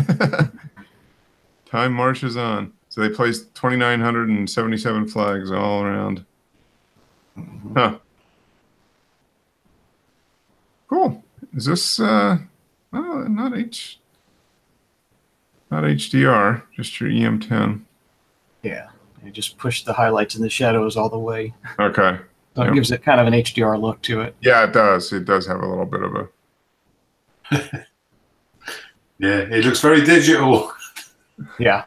S1: Time marches on. So they placed 2,977 flags all around. Huh. Cool. Is this not HDR, just your EM10.
S3: yeah, you just push the highlights and the shadows all the way.
S1: Okay.
S3: So it
S1: Yep.
S3: gives it kind of an HDR look to it.
S1: Yeah, it does. It does have a little bit of a.
S2: Yeah, it looks very digital.
S3: Yeah.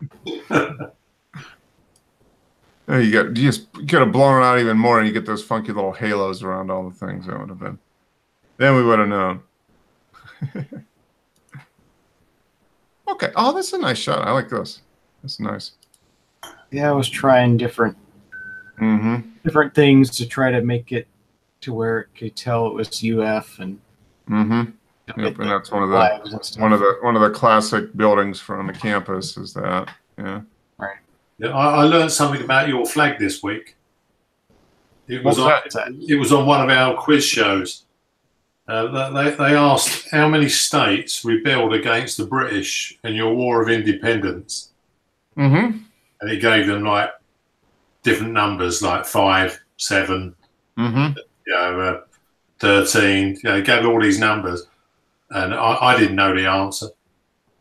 S1: Oh, you just could have blown it out even more, and you get those funky little halos around all the things. That would have been. Then we would have known. Okay. Oh, that's a nice shot. I like this. That's nice.
S3: Yeah, I was trying different things to try to make it to where it could tell it was UF and
S1: Yep, and that's one of
S3: flags and stuff.
S1: one of the classic buildings from the campus is that. Yeah.
S2: Yeah, I learned something about your flag this week. It was
S1: What's
S2: it was on one of our quiz shows. They asked how many states rebelled against the British in your War of Independence,
S1: Mm-hmm.
S2: and it gave them like different numbers, like 5, 7,
S1: Mm-hmm.
S2: 13. It gave all these numbers, and I didn't know the answer.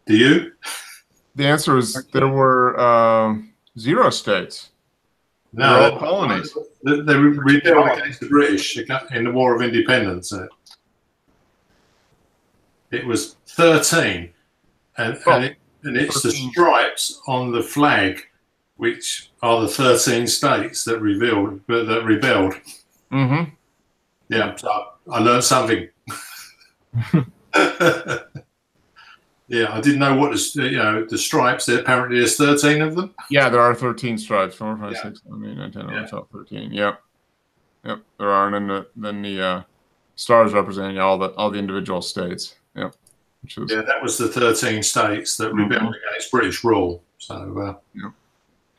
S2: Do you?
S1: The answer is there were 0 states. They're all colonies.
S2: They rebelled against the British in the War of Independence. It was 13, and it's the stripes on the flag, which are the 13 states that rebelled.
S1: Mm-hmm.
S2: Yeah, so I learned something. Yeah, I didn't know what the stripes. Apparently, there's 13 of them.
S1: Yeah, there are 13 stripes. 4, 5,
S2: Yeah.
S1: 6, 7, 8, 9, 10, 11,
S2: Yeah.
S1: 12, 13. Yep. Yep. There are, and then the stars representing all the individual states. Yep. Which is
S2: Yeah, that was the 13 states that rebelled against British rule. So,
S1: Yep.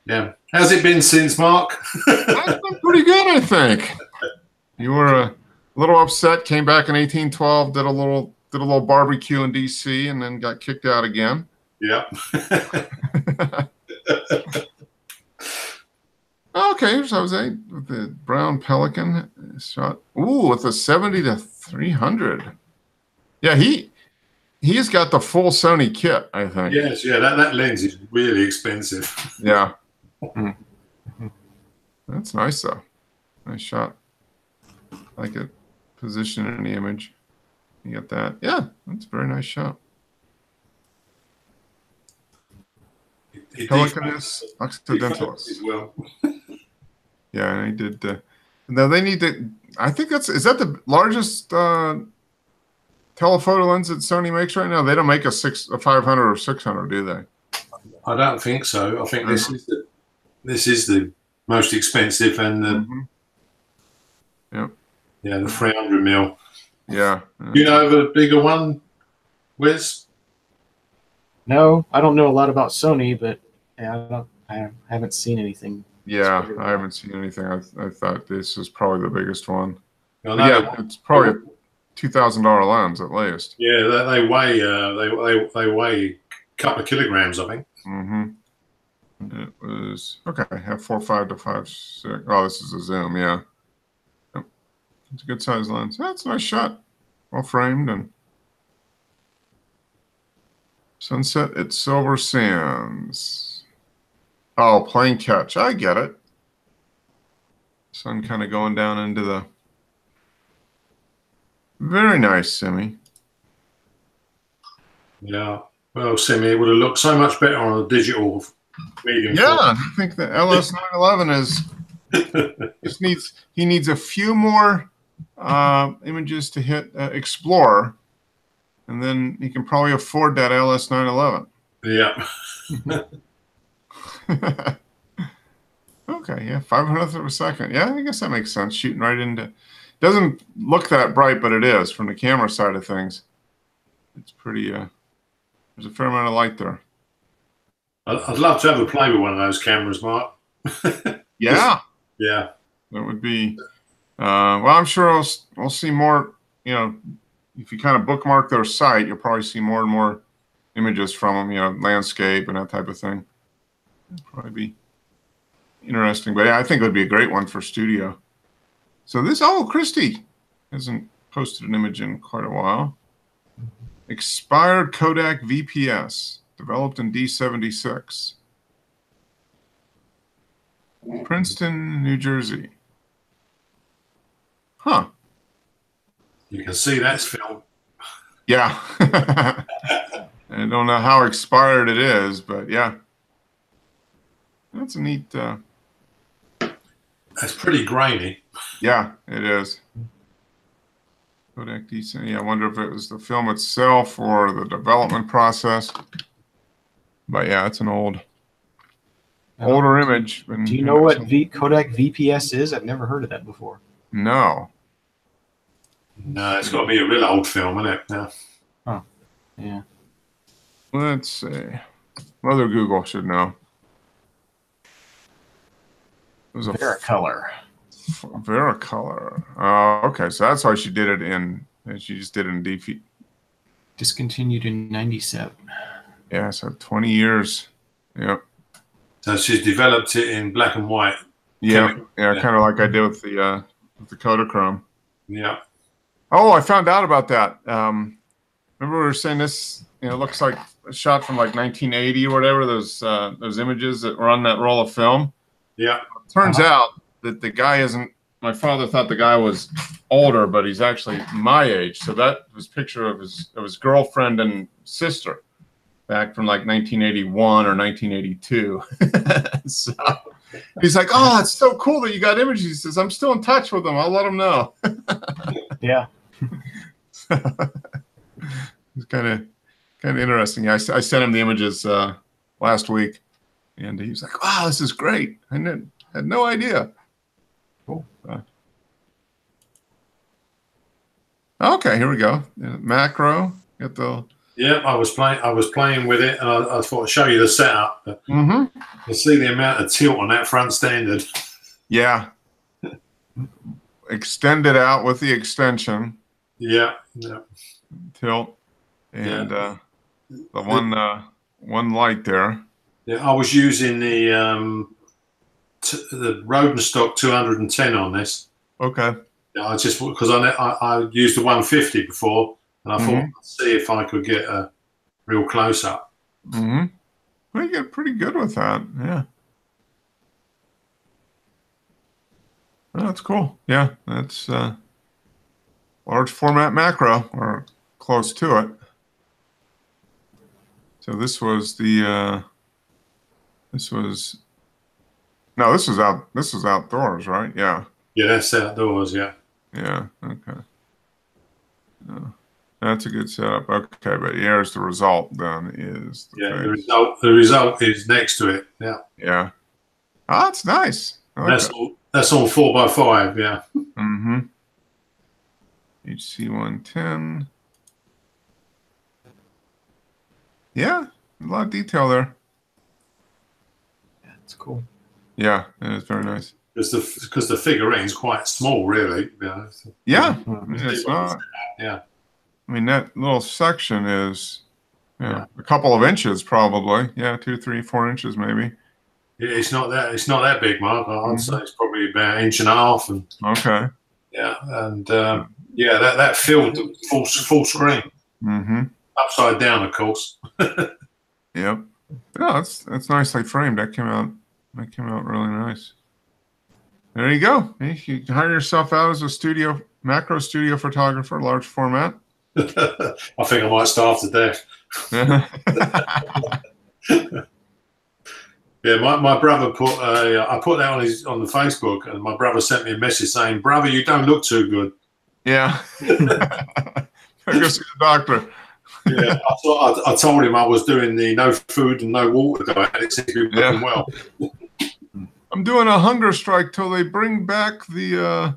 S2: yeah. How's it been since, Mark?
S1: That's been pretty good, I think. You were a little upset. Came back in 1812. Did a little barbecue in D.C. and then got kicked out again.
S2: Yeah.
S1: Okay, so Jose with the Brown Pelican shot. Ooh, with a 70 to 300. Yeah, he's got the full Sony kit, I think.
S2: Yes, yeah, that lens is really expensive.
S1: Yeah. That's nice though. Nice shot. I like it. Position in the image. You get that. Yeah, that's a very nice shot. Pelicanus occidentalis.
S2: As well.
S1: Yeah, and I did. Now they need to. I think is that the largest telephoto lens that Sony makes right now? They don't make a 500 or 600, do they?
S2: I don't think so. I think this is the most expensive and the
S1: Yep.
S2: yeah, the 300 mil.
S1: Yeah.
S2: You know of a bigger one, Wiz?
S3: No, I don't know a lot of Sony, but yeah, I haven't seen anything.
S1: Yeah, I haven't seen anything. I thought this was probably the biggest one.
S2: I know.
S1: Yeah, it's probably a $2,000 lens at least.
S2: Yeah, they weigh they weigh a couple of kilograms, I think.
S1: It was okay. Have 4.5 to 5.6. Oh, this is a zoom. Yeah, yep. It's a good size lens. That's a nice shot. Well framed and sunset at Silver Sands. Oh, plane catch. I get it. Sun kind of going down into the. Very nice, Simi.
S2: Yeah. Well, Simi, it would have looked so much better on a digital medium.
S1: Yeah, I think the LS911 is He needs a few more images to hit Explorer, and then he can probably afford that LS 911.
S2: Yeah.
S1: Okay, yeah, 500th of a second. Yeah, I guess that makes sense. Shooting right into, doesn't look that bright, but it is from the camera side of things. It's pretty. There's a fair amount of light there.
S2: I'd love to have a play with one of those cameras, Mark.
S1: Yeah,
S2: Yeah.
S1: that would be. Well, I'm sure we'll see more. You know, if you kind of bookmark their site, you'll probably see more and more images from them. You know, landscape and that type of thing. It'd probably be interesting, but yeah, I think it would be a great one for studio. So this, Christy hasn't posted an image in quite a while. Expired Kodak VPS, developed in D76. Princeton, New Jersey. Huh.
S2: You can see that's film.
S1: Yeah. I don't know how expired it is, but yeah. That's a neat.
S2: That's pretty grainy.
S1: Yeah, it is. Kodak decent. Yeah, I wonder if it was the film itself or the development process. But yeah, it's an older image.
S3: Do you know what Kodak VPS is? I've never heard of that before.
S1: No.
S2: No, it's got to be a real old film, isn't it? Yeah.
S3: Huh. Yeah.
S1: Let's see. Mother Google should know. It was a
S3: Vericolor.
S1: Vericolor. Okay, so that's why she did it in. She just did it in DP.
S3: Discontinued in '97.
S1: Yeah, so 20 years. Yep.
S2: So she's developed it in black and white.
S1: Yeah, kind of like I did with the Kodachrome.
S2: Yeah.
S1: Oh, I found out about that. Remember we were saying this? You know, looks like a shot from like 1980 or whatever. Those images that were on that roll of film.
S2: Yeah.
S1: Turns out that the guy isn't. My father thought the guy was older, but he's actually my age. So that was a picture of his girlfriend and sister back from like 1981 or 1982. So he's like, "Oh, it's so cool that you got images." He says, "I'm still in touch with them. I'll let them know."
S3: Yeah.
S1: It's kind of interesting. I sent him the images last week, and he was like, "Wow, this is great. I had no idea." Cool. Okay, here we go. Macro. Get the.
S2: Yeah, I was playing with it, and I thought I'd show you the setup. You see the amount of tilt on that front standard.
S1: Yeah. Extend it out with the extension.
S2: Yeah.
S1: Tilt. And the one light there.
S2: Yeah, I was using the Rodenstock 210 on this.
S1: Okay.
S2: Yeah, I just because I used the 150 before, and I thought I'd see if I could get a real close up.
S1: Well, you get pretty good with that. Yeah. Oh, that's cool. Yeah, that's large format macro or close to it. So this was the this was outdoors, right? Yeah.
S2: Yeah, that's outdoors. Yeah.
S1: Yeah. Okay. That's a good setup. Okay, but here's the result. Then is
S2: the result is next to it. Yeah.
S1: Yeah. Oh, that's nice.
S2: That's all 4x5. Yeah.
S1: HC 110. Yeah, a lot of detail there.
S3: Yeah, it's cool.
S1: Yeah, it is very nice.
S2: Because the figurine's quite small, really.
S1: Yeah, I mean, it's not.
S2: Yeah.
S1: I mean, that little section is a couple of inches, probably. Yeah, 2, 3, 4 inches, maybe.
S2: It's not that big, Mark. I'd say it's probably about 1.5 inches. And
S1: okay.
S2: Yeah, and that filled full screen. Upside down, of course.
S1: Yep. Yeah, that's nicely framed. That came out really nice. There you go. You can hire yourself out as a macro studio photographer, large format.
S2: I think I might starve to death. Yeah, my brother put I put that on the Facebook, and my brother sent me a message saying, "Brother, you don't look too good."
S1: Yeah. Go see the doctor.
S2: Yeah, I told him I was doing the no food and no water diet, and it seemed to be working well.
S1: I'm doing a hunger strike till they bring back the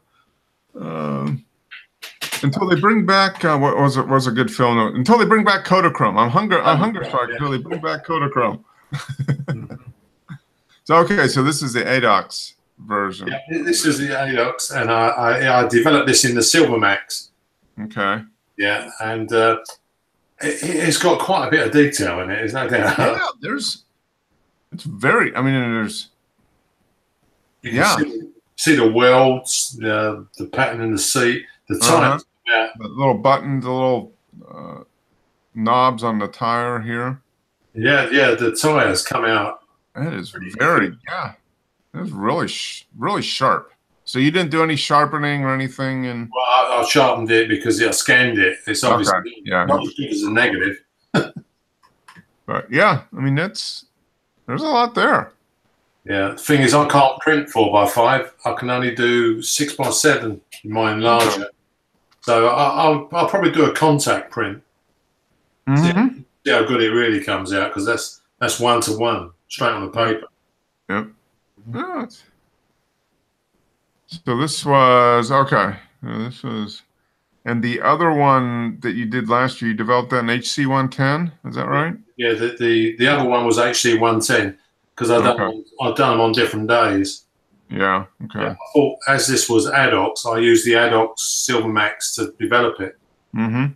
S1: until they bring back what was a good film? Until they bring back Kodachrome. I'm hunger strike until they bring back Kodachrome. So okay, so this is the ADOX version.
S2: Yeah, this is the ADOX, and I developed this in the Silvermax.
S1: Okay.
S2: Yeah, and it's got quite a bit of detail in it. There's no doubt.
S1: Yeah, it's very. I mean, there's.
S2: You can see the welds, the pattern in the seat, the tires.
S1: The little buttons, the little knobs on the tire here.
S2: Yeah, the tires come out.
S1: That is very, It's really sharp. So you didn't do any sharpening or anything? And
S2: well, I sharpened it because I scanned it. It's obviously not as good as a negative.
S1: But yeah, I mean, there's a lot there.
S2: Yeah, the thing is, I can't print 4x5. I can only do 6x7 in my enlarger. So I'll probably do a contact print.
S1: Mm-hmm.
S2: See how good it really comes out, because that's 1-to-1 straight on the paper.
S1: Yep. Oh, so this was okay. This was, and the other one that you did last year, you developed that in HC 110. Is that right?
S2: Yeah. The other one was HC 110 because I've done them on different days.
S1: Yeah. Okay.
S2: Yeah, I thought, as this was ADOX, I used the ADOX Silvermax to develop it.
S1: Mm-hmm.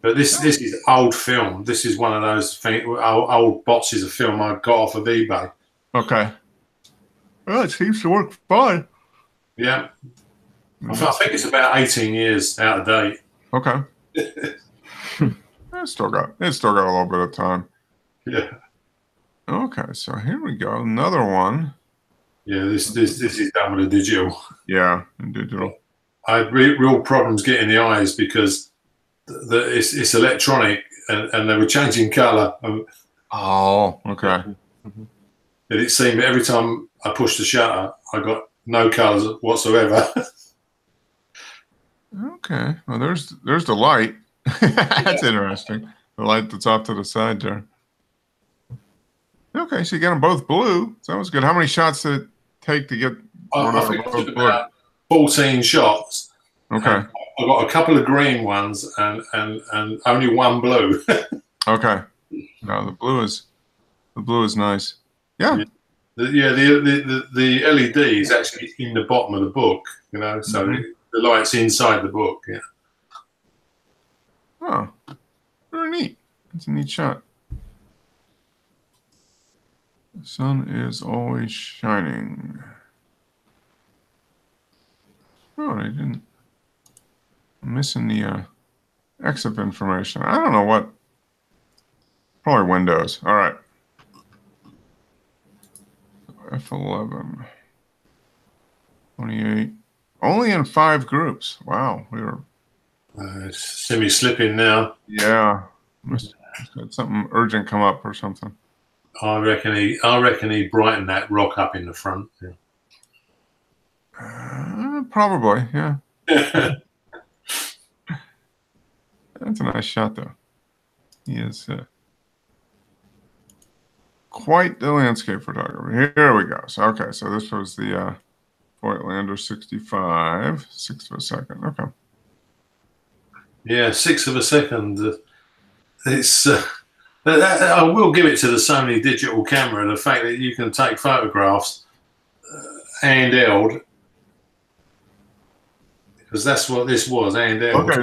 S2: But this is old film. This is one of those old boxes of film I got off of eBay.
S1: Okay. Well, it seems to work fine.
S2: Yeah. I think it's about 18 years out of date.
S1: Okay. It's still got a little bit of time.
S2: Yeah.
S1: Okay, so here we go. Another one.
S2: Yeah, this is done with a digital.
S1: Yeah, in digital.
S2: I had real problems getting the eyes because it's electronic and they were changing colour.
S1: Oh, okay.
S2: And it seemed every time I pushed the shutter, I got no colours whatsoever.
S1: Okay. Well, there's the light. That's interesting. The light that's off to the side there. Okay, so you got them both blue. So that was good. How many shots did it take to get
S2: I think it took about 14 shots.
S1: Okay.
S2: I got a couple of green ones and only one blue.
S1: Okay. No, the blue is nice. Yeah.
S2: The LED is actually in the bottom of the book, so the light's inside the book. Yeah.
S1: Oh, very neat. It's a neat shot. The sun is always shining. Oh, I didn't. I'm missing the exif information. I don't know what. Probably Windows. All right. F11. 28. Only in 5 groups. Wow. We were.
S2: See me slipping now.
S1: Yeah. Must had something urgent come up or something.
S2: I reckon he brightened that rock up in the front.
S1: Yeah. Probably, yeah. That's a nice shot, though. He is quite the landscape photographer. Here we go. So, okay, so this was the Voigtlander 65, 1/6 of a second. Okay.
S2: Yeah, 1/6 of a second. It's. I will give it to the Sony digital camera, the fact that you can take photographs handheld, because that's what this was, handheld.
S1: Okay,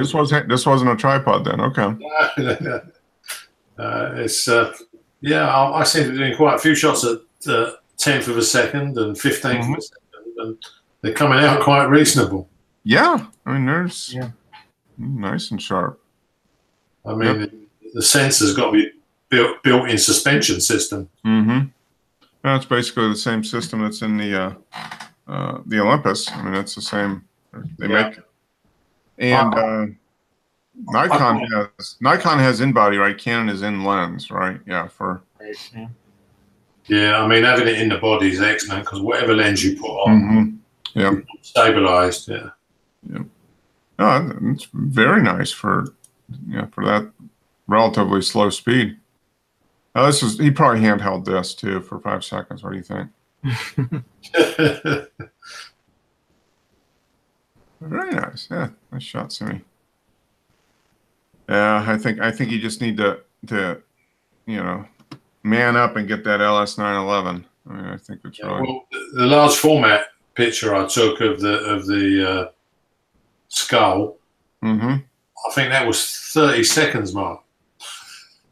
S1: this wasn't a tripod then. Okay.
S2: It's I seem to be doing quite a few shots at 10th of a second and 15th of a second, and they're coming out quite reasonable.
S1: Yeah, I mean there's nice and sharp.
S2: I mean the sensor's got to be built-in suspension system.
S1: Mm-hmm. That's basically the same system that's in the Olympus. I mean, it's the same. They make, and Nikon has in body, right? Canon is in lens, right? Yeah, for
S2: Yeah, I mean, having it in the body is excellent because whatever lens you put on,
S1: Yeah,
S2: stabilized. Yeah.
S1: oh, it's very nice for for that relatively slow speed. Oh, he probably handheld this too for 5 seconds. What do you think? Very nice. Yeah, nice shot, Simi. Yeah, I think you just need to man up and get that LS911. I mean, I think it's really
S2: Well, the large format picture I took of the skull,
S1: Mm-hmm.
S2: I think that was 30 seconds, Mark.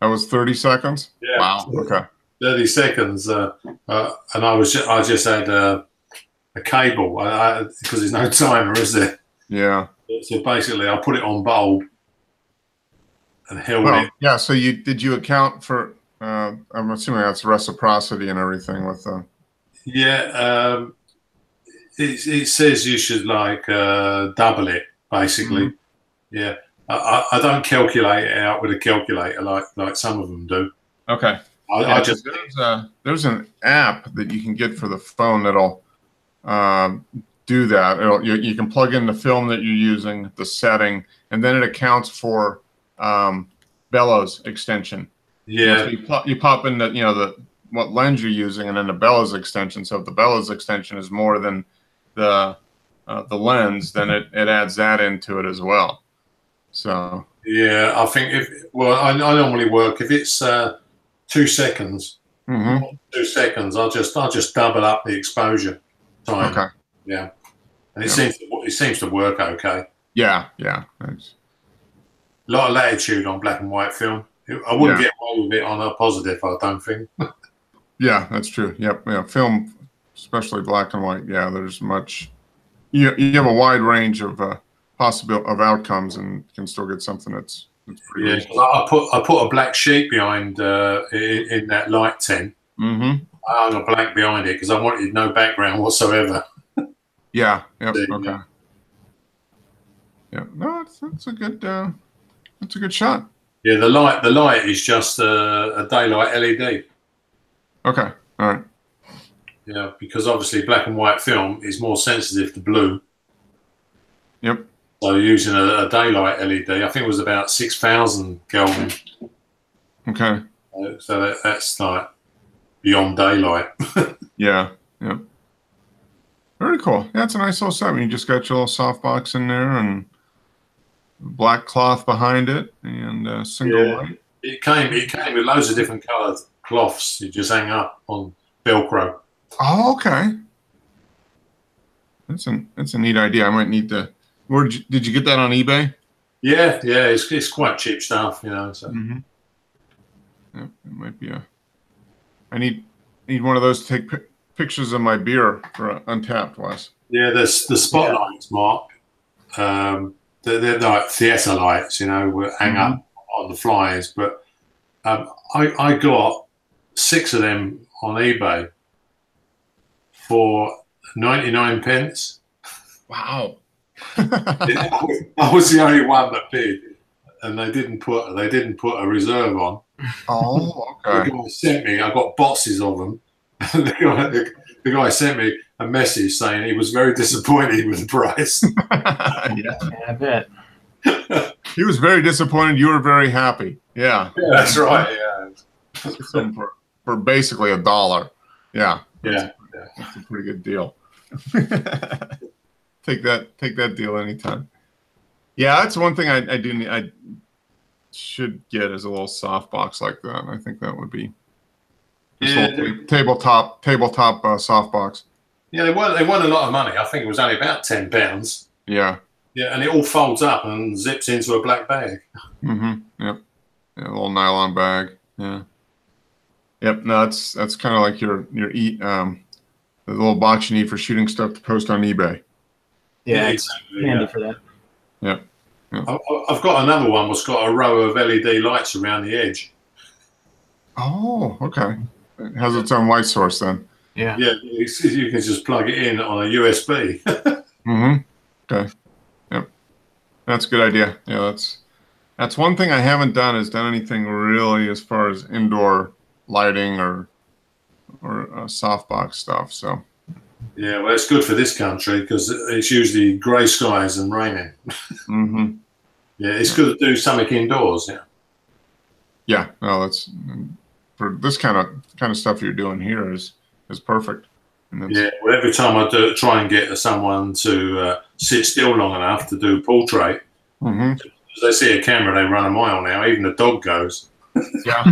S1: That was 30 seconds?
S2: Yeah.
S1: Wow. Okay.
S2: 30 seconds. And I just had a cable because there's no timer, is there?
S1: Yeah.
S2: So basically, I put it on bulb and held it.
S1: Yeah. So did you account for? I'm assuming that's reciprocity and everything with the.
S2: Yeah. It says you should double it, basically.
S1: Mm-hmm.
S2: Yeah. I don't calculate it out with a calculator like some of them do.
S1: Okay.
S2: I just
S1: there's an app that you can get for the phone that'll do that. You can plug in the film that you're using, the setting, and then it accounts for bellows extension.
S2: Yeah.
S1: So you pop in what lens you're using, and then the bellows extension. So if the bellows extension is more than the lens, then it adds that into it as well. So
S2: yeah, I think I normally work if it's 2 seconds.
S1: Mm-hmm.
S2: 2 seconds. I'll just double up the exposure time.
S1: Okay.
S2: Yeah, and it seems to work okay.
S1: Yeah. Yeah. Thanks.
S2: A lot of latitude on black and white film. I wouldn't get away with it on a positive, I don't think.
S1: Yeah, that's true. Yep. Yeah. Film, especially black and white. Yeah. There's much. You have a wide range of possible of outcomes, and can still get something that's pretty.
S2: Yeah. I put a black sheet behind in that light tent.
S1: Mm-hmm.
S2: I hung a blank behind it because I wanted no background whatsoever.
S1: Yeah. Yep.
S2: Yeah.
S1: Okay. Yeah. No, that's a good. That's a good shot.
S2: Yeah. The light is just a daylight LED.
S1: Okay. All right.
S2: Yeah, because obviously black and white film is more sensitive to blue.
S1: Yep.
S2: So using a daylight LED, I think it was about 6,000 Kelvin.
S1: Okay.
S2: So that's like beyond daylight.
S1: Yeah. Yep. Very cool. Yeah, it's a nice little set. You just got your little softbox in there and black cloth behind it and single light.
S2: It came with loads of different coloured cloths. You just hang up on Velcro.
S1: Oh, okay. That's a neat idea. I might need to. Did you get that on eBay?
S2: Yeah, it's quite cheap stuff, So.
S1: Mm-hmm. Yeah, it might be I need one of those to take pictures of my beer for Untapped, Wes.
S2: Yeah, there's the spotlights, Mark. They're like theatre lights, will hang up on the flyers. But I got 6 of them on eBay for 99 pence.
S1: Wow.
S2: I was the only one that bid, and they didn't put a reserve on.
S1: Oh, okay.
S2: The guy sent me. I got boxes of them. the guy sent me a message saying he was very disappointed with the price.
S3: Yeah, I bet.
S1: He was very disappointed. You were very happy. Yeah.
S2: That's right. Yeah.
S1: For basically $1. Yeah.
S2: Yeah.
S1: That's a pretty good deal. Take that deal anytime. Yeah, that's one thing I should get is a little soft box like that. I think that would be tabletop soft box.
S2: Yeah, they won a lot of money. I think it was only about £10.
S1: Yeah.
S2: Yeah, and it all folds up and zips into a black bag.
S1: Mm-hmm. Yep. Yeah, a little nylon bag. Yeah. Yep. No, that's kind of like your the little box you need for shooting stuff to post on eBay.
S3: Yeah, it's handy for that.
S1: Yep.
S2: I've got another one that's got a row of LED lights around the edge.
S1: Oh, okay. It has its own light source then.
S3: Yeah.
S2: Yeah, you can just plug it in on a USB.
S1: Mm-hmm. Okay. Yep. That's a good idea. Yeah, that's one thing I haven't done is done anything really as far as indoor lighting or softbox stuff. So
S2: Yeah, well, it's good for this country because it's usually grey skies and raining.
S1: mhm.
S2: Yeah, it's good to do something indoors. Yeah.
S1: Yeah, no, that's for this kind of stuff you're doing here is perfect. And that's,
S2: Yeah, well, every time I try and get someone to sit still long enough to do portrait,
S1: mhm.
S2: as they see a camera, they run a mile now. Even the dog goes.
S1: Yeah.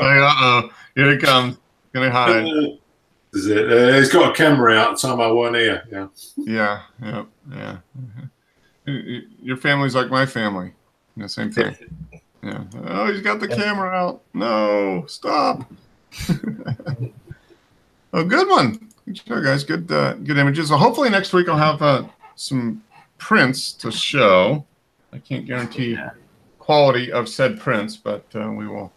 S1: Uh-oh, here it comes. Gonna hide.
S2: Is it? He's got a camera out. Time I weren't here. Yeah.
S1: Yeah, yeah, yeah. Your family's like my family. Same thing. Yeah. Oh, he's got the camera out. No, stop. Oh, good one. Good show, guys. Good images. So hopefully next week I'll have some prints to show. I can't guarantee quality of said prints, but we will.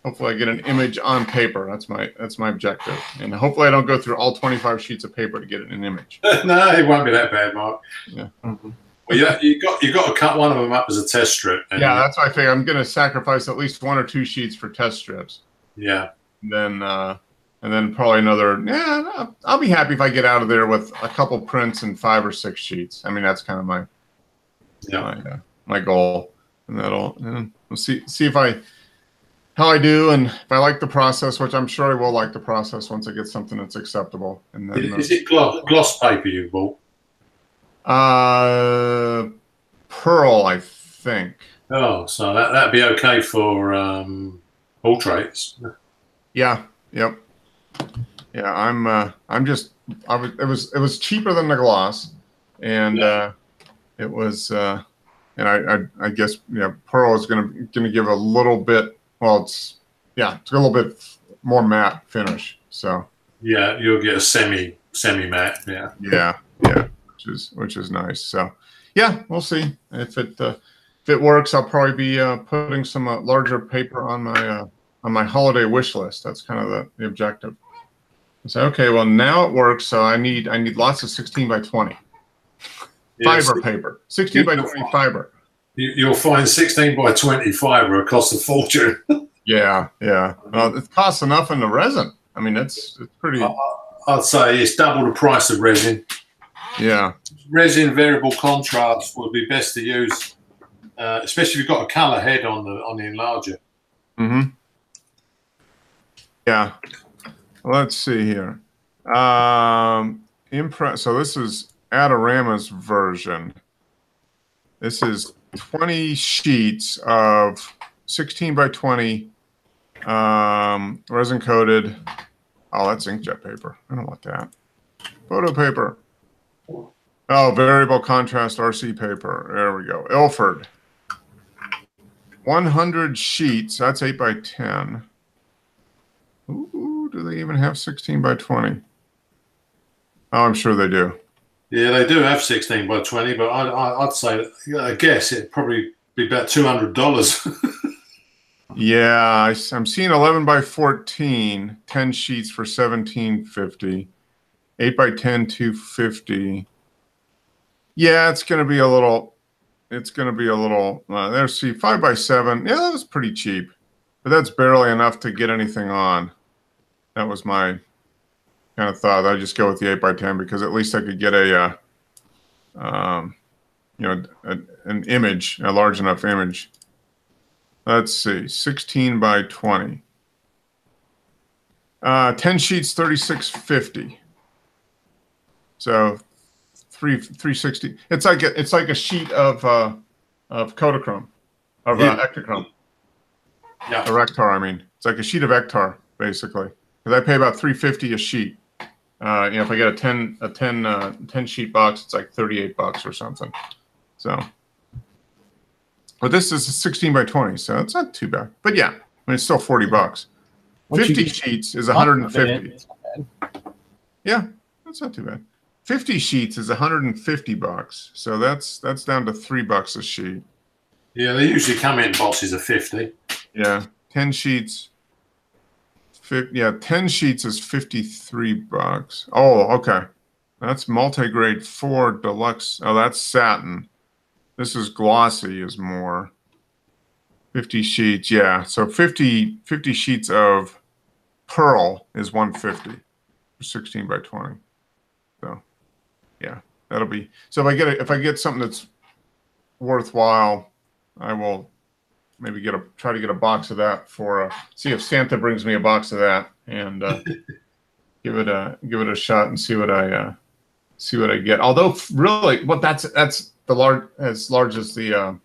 S1: Hopefully I get an image on paper. That's my objective. And hopefully I don't go through all 25 sheets of paper to get an image.
S2: No, it won't be that bad, Mark.
S1: Yeah.
S2: Well, you got to cut one of them up as a test strip.
S1: Yeah, that's why I figure I'm going to sacrifice at least 1 or 2 sheets for test strips.
S2: Yeah.
S1: And then probably another. Yeah, I'll be happy if I get out of there with a couple prints and 5 or 6 sheets. I mean, that's kind of my goal. And we'll see if how I do, and if I like the process, which I'm sure I will like the process once I get something that's acceptable. And then
S2: is it gloss paper you bought?
S1: Pearl, I think.
S2: Oh, so that'd be okay for portraits.
S1: Yeah. Yep. Yeah. It was cheaper than the gloss, and it was and I guess Pearl is gonna give a little bit. Well, it's a little bit more matte finish. So
S2: yeah, you'll get a semi matte. Yeah.
S1: Yeah. Which is nice. So yeah, we'll see if it works. I'll probably be putting some larger paper on my holiday wish list. That's kind of the objective. So okay, well now it works. So I need lots of 16 by 20 fiber paper. 16 by 20 fiber.
S2: You'll find 16 by 20 fiber costs a fortune.
S1: Yeah. Well, it costs enough in the resin. I mean, it's pretty.
S2: I'd say it's double the price of resin.
S1: Yeah.
S2: Resin variable contrast would be best to use, especially if you've got a color head on the enlarger.
S1: Mm-hmm. Yeah. Let's see here. So this is Adorama's version. This is 20 sheets of 16 by 20 resin coated. Oh, that's inkjet paper. I don't want that. Photo paper. Oh, variable contrast RC paper. There we go. Ilford. 100 sheets. That's 8 by 10. Ooh, do they even have 16 by 20? Oh, I'm sure they do.
S2: Yeah, they do have 16 by 20, but I'd say, I guess it'd probably be about $200.
S1: Yeah, I'm seeing 11 by 14, 10 sheets for $17.50, 8 by 10, $250. Yeah, it's going to be a little. There's 5 by 7. Yeah, that was pretty cheap, but that's barely enough to get anything on. That was my kind of thought. I'd just go with the 8 by 10 because at least I could get an image, a large enough image. Let's see, 16 by 20. 10 sheets, $36.50. So 360. It's like a sheet of Kodachrome, of Ektachrome.
S2: Yeah.
S1: Or Ektar, I mean. It's like a sheet of Ektar, basically. Because I pay about $3.50 a sheet. If I get a 10 sheet box, it's like $38 or something. So, but this is a 16 by 20, so it's not too bad. But yeah, I mean, it's still $40. 50 sheets is 150. Yeah, that's not too bad. 50 sheets is $150. So that's down to $3 a sheet.
S2: Yeah, they usually come in boxes of 50.
S1: Yeah, 10 sheets. 10 sheets is $53. Oh, okay. That's multi-grade 4 deluxe. Oh, that's satin. This is glossy is more. 50 sheets, yeah. So 50 sheets of pearl is 150 for 16 by 20. So yeah, that'll be, so if I get something that's worthwhile, I will maybe try to get a box of that for see if Santa brings me a box of that, and give it a shot and see what I get. Although really, well, that's the large as the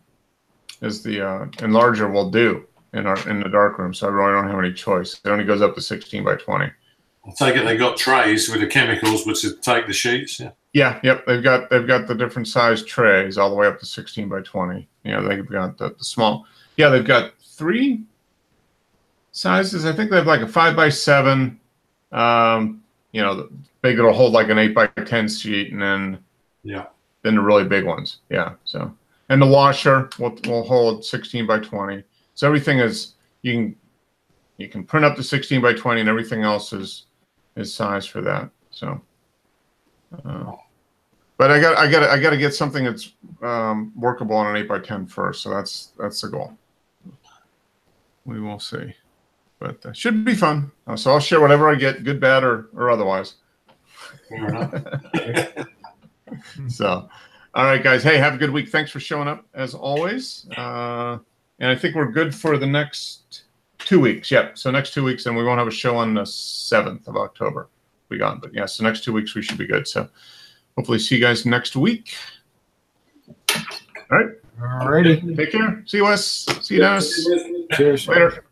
S1: enlarger will do in the dark room. So I really don't have any choice. It only goes up to 16 by 20.
S2: I take it they got trays with the chemicals, which would take the sheets. Yeah.
S1: Yeah. Yep. They've got the different size trays all the way up to 16 by 20. You know, they've got the small. Yeah, they've got 3 sizes. I think they have like a 5 by 7. You know, the big that'll hold like an 8 by 10 sheet, and then the really big ones. Yeah. So, and the washer will hold 16 by 20. So everything is you can print up to 16 by 20, and everything else is size for that. So, but I got to get something that's workable on an 8 by 10 first. So that's the goal. We will see, but should be fun. So I'll share whatever I get, good, bad, or otherwise. So, all right, guys. Hey, have a good week. Thanks for showing up as always. And I think we're good for the next 2 weeks. Yep. So next 2 weeks, and we won't have a show on the 7th of October. We gone, but yeah. So next 2 weeks we should be good. So hopefully see you guys next week. All right.
S3: Alrighty.
S1: Take care. See you, Wes. See you, Dennis.
S3: Cheers.
S1: Later.